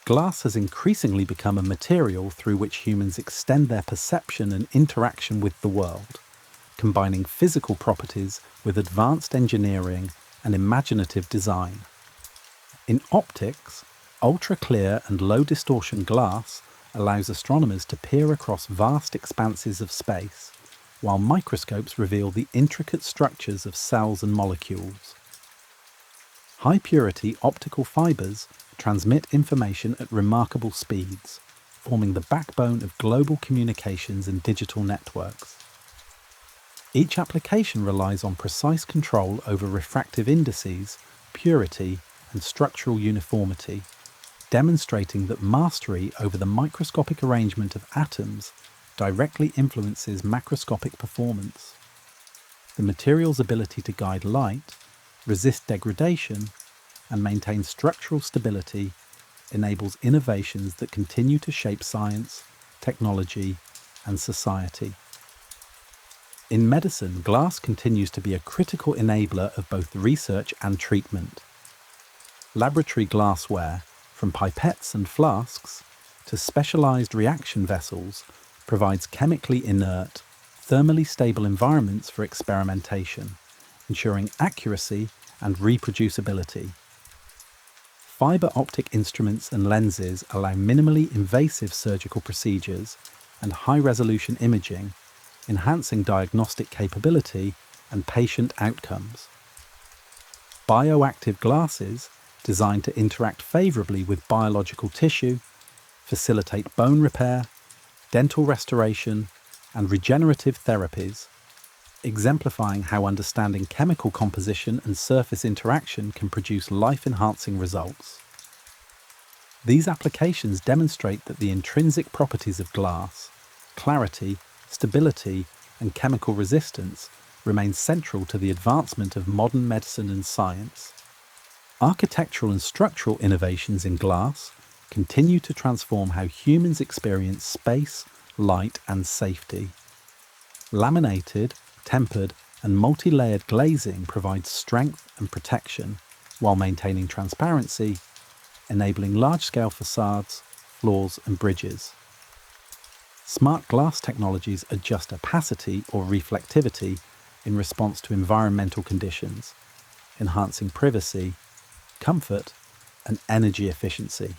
Glass has increasingly become a material through which humans extend their perception and interaction with the world, combining physical properties with advanced engineering and imaginative design. In optics, ultra-clear and low-distortion glass allows astronomers to peer across vast expanses of space, while microscopes reveal the intricate structures of cells and molecules. High-purity optical fibres transmit information at remarkable speeds, forming the backbone of global communications and digital networks. Each application relies on precise control over refractive indices, purity, and structural uniformity, demonstrating that mastery over the microscopic arrangement of atoms directly influences macroscopic performance. The material's ability to guide light, resist degradation, and maintain structural stability enables innovations that continue to shape science, technology, and society. In medicine, glass continues to be a critical enabler of both research and treatment. Laboratory glassware, from pipettes and flasks to specialized reaction vessels, provides chemically inert, thermally stable environments for experimentation, ensuring accuracy and reproducibility. Fibre optic instruments and lenses allow minimally invasive surgical procedures and high-resolution imaging, enhancing diagnostic capability and patient outcomes. Bioactive glasses, designed to interact favourably with biological tissue, facilitate bone repair, dental restoration, and regenerative therapies, exemplifying how understanding chemical composition and surface interaction can produce life-enhancing results. These applications demonstrate that the intrinsic properties of glass, clarity, stability, and chemical resistance, remain central to the advancement of modern medicine and science. Architectural and structural innovations in glass continue to transform how humans experience space, light, and safety. Laminated, tempered, and multi-layered glazing provides strength and protection while maintaining transparency, enabling large-scale facades, floors, and bridges. Smart glass technologies adjust opacity or reflectivity in response to environmental conditions, enhancing privacy, comfort, and energy efficiency.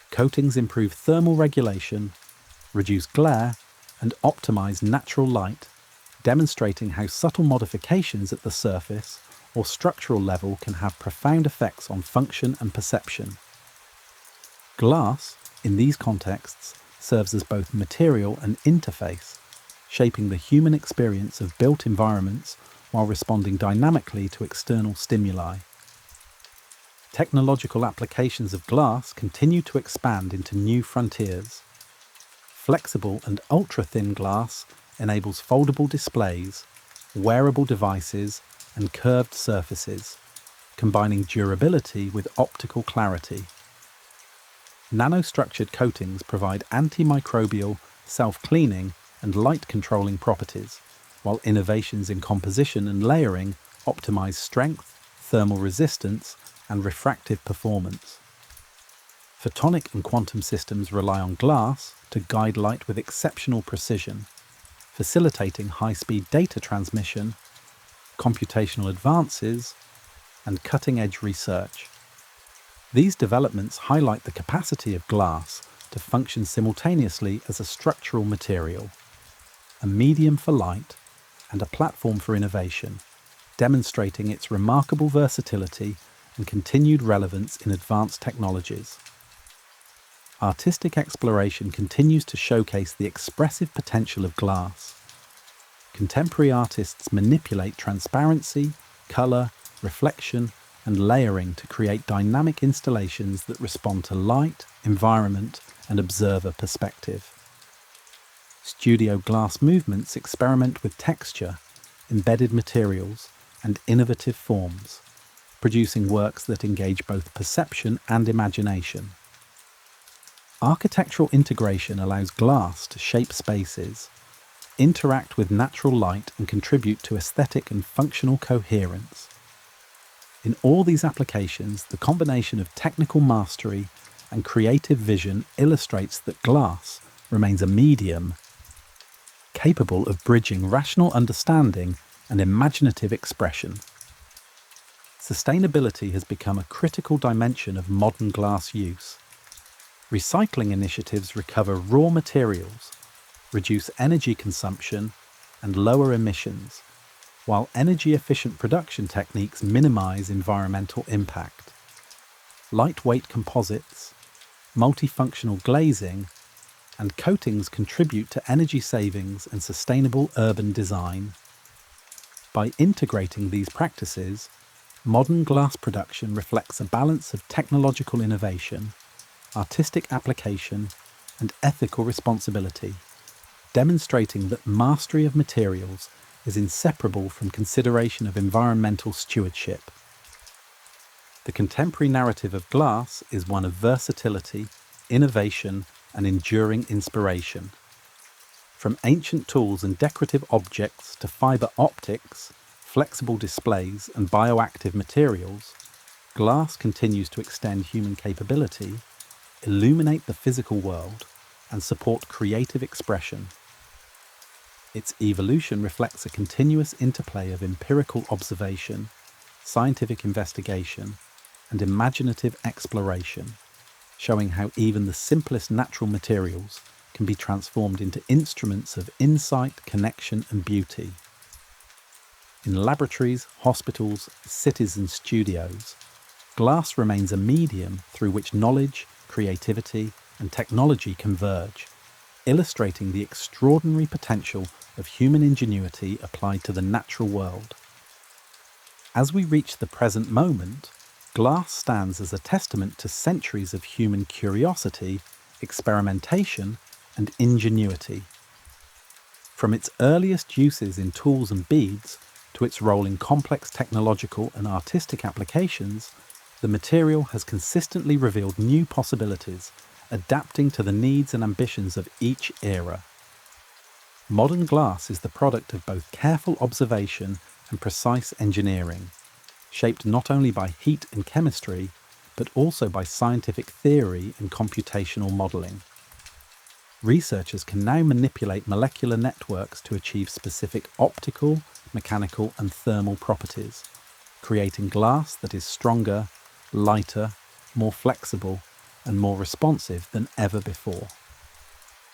Coatings improve thermal regulation, reduce glare, and optimize natural light, demonstrating how subtle modifications at the surface or structural level can have profound effects on function and perception. Glass, in these contexts, serves as both material and interface, shaping the human experience of built environments while responding dynamically to external stimuli. Technological applications of glass continue to expand into new frontiers. Flexible and ultra-thin glass enables foldable displays, wearable devices, and curved surfaces, combining durability with optical clarity. Nanostructured coatings provide antimicrobial, self-cleaning, and light-controlling properties, while innovations in composition and layering optimize strength, thermal resistance, and refractive performance. Photonic and quantum systems rely on glass to guide light with exceptional precision, facilitating high-speed data transmission, computational advances, and cutting-edge research. These developments highlight the capacity of glass to function simultaneously as a structural material, a medium for light, and a platform for innovation, demonstrating its remarkable versatility and continued relevance in advanced technologies. Artistic exploration continues to showcase the expressive potential of glass. Contemporary artists manipulate transparency, colour, reflection, and layering to create dynamic installations that respond to light, environment, and observer perspective. Studio glass movements experiment with texture, embedded materials, and innovative forms, producing works that engage both perception and imagination. Architectural integration allows glass to shape spaces, interact with natural light, and contribute to aesthetic and functional coherence. In all these applications, the combination of technical mastery and creative vision illustrates that glass remains a medium capable of bridging rational understanding and imaginative expression. Sustainability has become a critical dimension of modern glass use. Recycling initiatives recover raw materials, reduce energy consumption, and lower emissions, while energy-efficient production techniques minimize environmental impact. Lightweight composites, multifunctional glazing, and coatings contribute to energy savings and sustainable urban design. By integrating these practices, modern glass production reflects a balance of technological innovation, artistic application, and ethical responsibility, demonstrating that mastery of materials is inseparable from consideration of environmental stewardship. The contemporary narrative of glass is one of versatility, innovation, and enduring inspiration. From ancient tools and decorative objects to fibre optics, flexible displays, and bioactive materials, glass continues to extend human capability, illuminate the physical world, and support creative expression. Its evolution reflects a continuous interplay of empirical observation, scientific investigation, and imaginative exploration, showing how even the simplest natural materials can be transformed into instruments of insight, connection, and beauty. In laboratories, hospitals, cities, and studios, glass remains a medium through which knowledge, creativity, and technology converge, illustrating the extraordinary potential of human ingenuity applied to the natural world. As we reach the present moment, glass stands as a testament to centuries of human curiosity, experimentation, and ingenuity. From its earliest uses in tools and beads to its role in complex technological and artistic applications, the material has consistently revealed new possibilities, adapting to the needs and ambitions of each era. Modern glass is the product of both careful observation and precise engineering, shaped not only by heat and chemistry, but also by scientific theory and computational modelling. Researchers can now manipulate molecular networks to achieve specific optical, mechanical, and thermal properties, creating glass that is stronger, lighter, more flexible, and more responsive than ever before.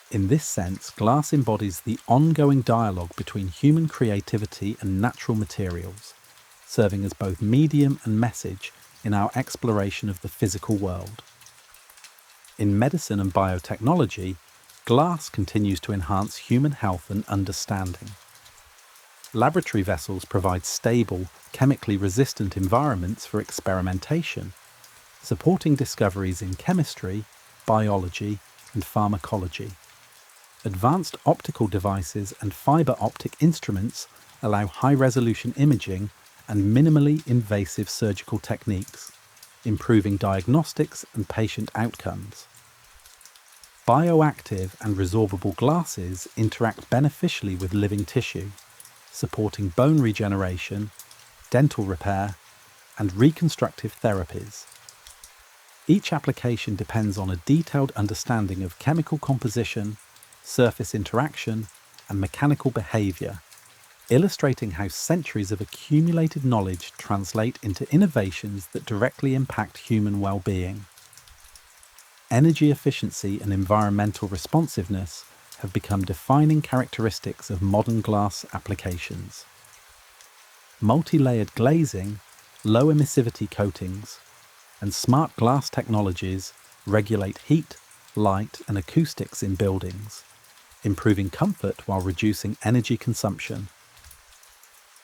In this sense, glass embodies the ongoing dialogue between human creativity and natural materials, serving as both medium and message in our exploration of the physical world. In medicine and biotechnology, glass continues to enhance human health and understanding. Laboratory vessels provide stable, chemically resistant environments for experimentation, supporting discoveries in chemistry, biology, and pharmacology. Advanced optical devices and fibre optic instruments allow high-resolution imaging and minimally invasive surgical techniques, improving diagnostics and patient outcomes. Bioactive and resorbable glasses interact beneficially with living tissue, supporting bone regeneration, dental repair, and reconstructive therapies. Each application depends on a detailed understanding of chemical composition, surface interaction, and mechanical behaviour, illustrating how centuries of accumulated knowledge translate into innovations that directly impact human well-being. Energy efficiency and environmental responsiveness have become defining characteristics of modern glass applications. Multi-layered glazing, low emissivity coatings, and smart glass technologies regulate heat, light, and acoustics in buildings, improving comfort while reducing energy consumption.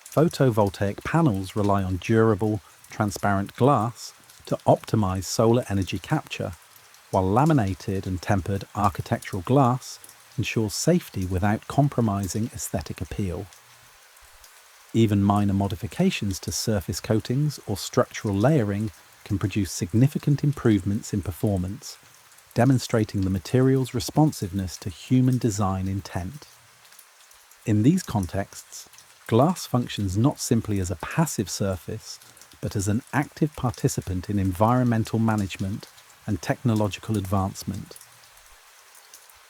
Photovoltaic panels rely on durable, transparent glass to optimize solar energy capture, while laminated and tempered architectural glass ensures safety without compromising aesthetic appeal. Even minor modifications to surface coatings or structural layering can produce significant improvements in performance, demonstrating the material's responsiveness to human design intent. In these contexts, glass functions not simply as a passive surface, but as an active participant in environmental management and technological advancement.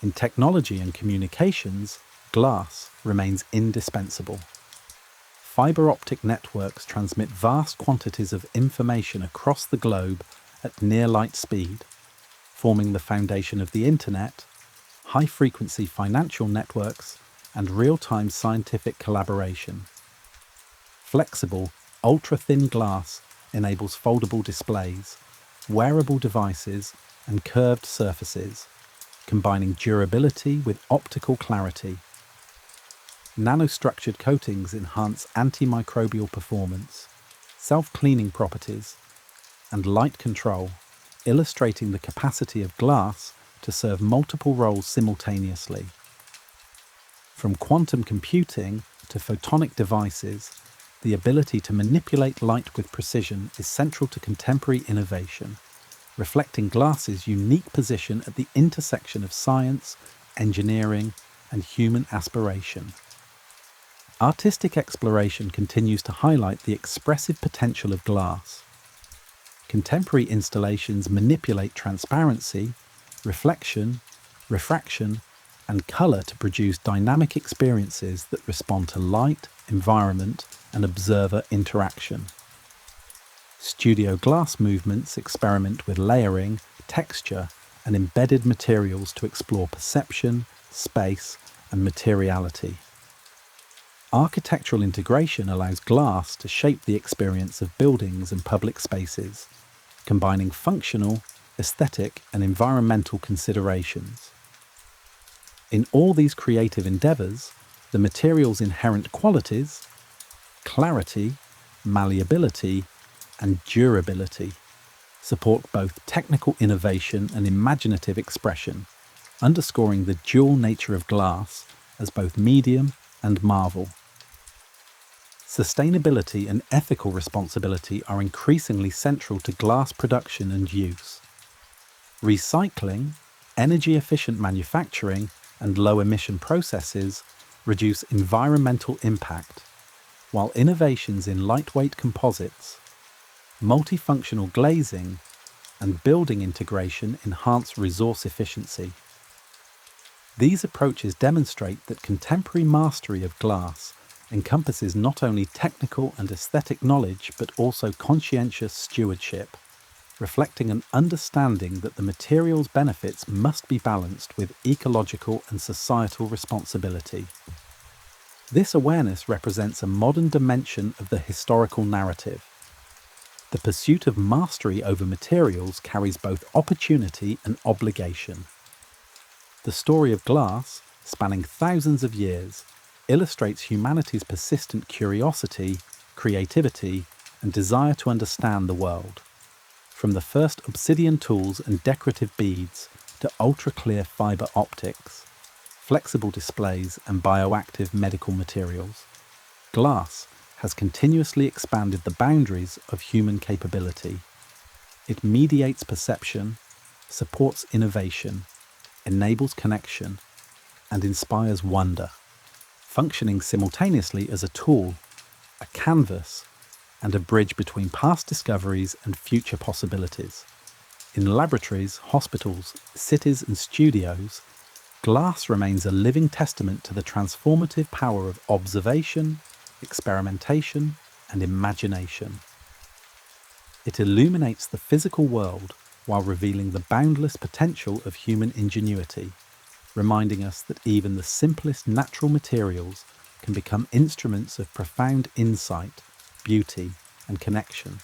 In technology and communications, glass remains indispensable. Fibre optic networks transmit vast quantities of information across the globe at near light speed, forming the foundation of the internet, high-frequency financial networks, and real-time scientific collaboration. Flexible, ultra-thin glass enables foldable displays, wearable devices, and curved surfaces, combining durability with optical clarity. Nanostructured coatings enhance antimicrobial performance, self-cleaning properties, and light control, illustrating the capacity of glass to serve multiple roles simultaneously. From quantum computing to photonic devices, the ability to manipulate light with precision is central to contemporary innovation, reflecting glass's unique position at the intersection of science, engineering, and human aspiration. Artistic exploration continues to highlight the expressive potential of glass. Contemporary installations manipulate transparency, reflection, refraction, and colour to produce dynamic experiences that respond to light, environment, and observer interaction. Studio glass movements experiment with layering, texture, and embedded materials to explore perception, space, and materiality. Architectural integration allows glass to shape the experience of buildings and public spaces, combining functional, aesthetic, and environmental considerations. In all these creative endeavours, the material's inherent qualities, clarity, malleability, and durability, support both technical innovation and imaginative expression, underscoring the dual nature of glass as both medium and marvel. Sustainability and ethical responsibility are increasingly central to glass production and use. Recycling, energy-efficient manufacturing, and low-emission processes reduce environmental impact, while innovations in lightweight composites, multifunctional glazing, and building integration enhance resource efficiency. These approaches demonstrate that contemporary mastery of glass encompasses not only technical and aesthetic knowledge but also conscientious stewardship, reflecting an understanding that the material's benefits must be balanced with ecological and societal responsibility. This awareness represents a modern dimension of the historical narrative. The pursuit of mastery over materials carries both opportunity and obligation. The story of glass, spanning thousands of years, illustrates humanity's persistent curiosity, creativity, and desire to understand the world. From the first obsidian tools and decorative beads to ultra-clear fibre optics, flexible displays, and bioactive medical materials, glass has continuously expanded the boundaries of human capability. It mediates perception, supports innovation, enables connection, and inspires wonder, functioning simultaneously as a tool, a canvas, and a bridge between past discoveries and future possibilities. In laboratories, hospitals, cities, and studios, glass remains a living testament to the transformative power of observation, experimentation, and imagination. It illuminates the physical world while revealing the boundless potential of human ingenuity, reminding us that even the simplest natural materials can become instruments of profound insight, beauty, and connection.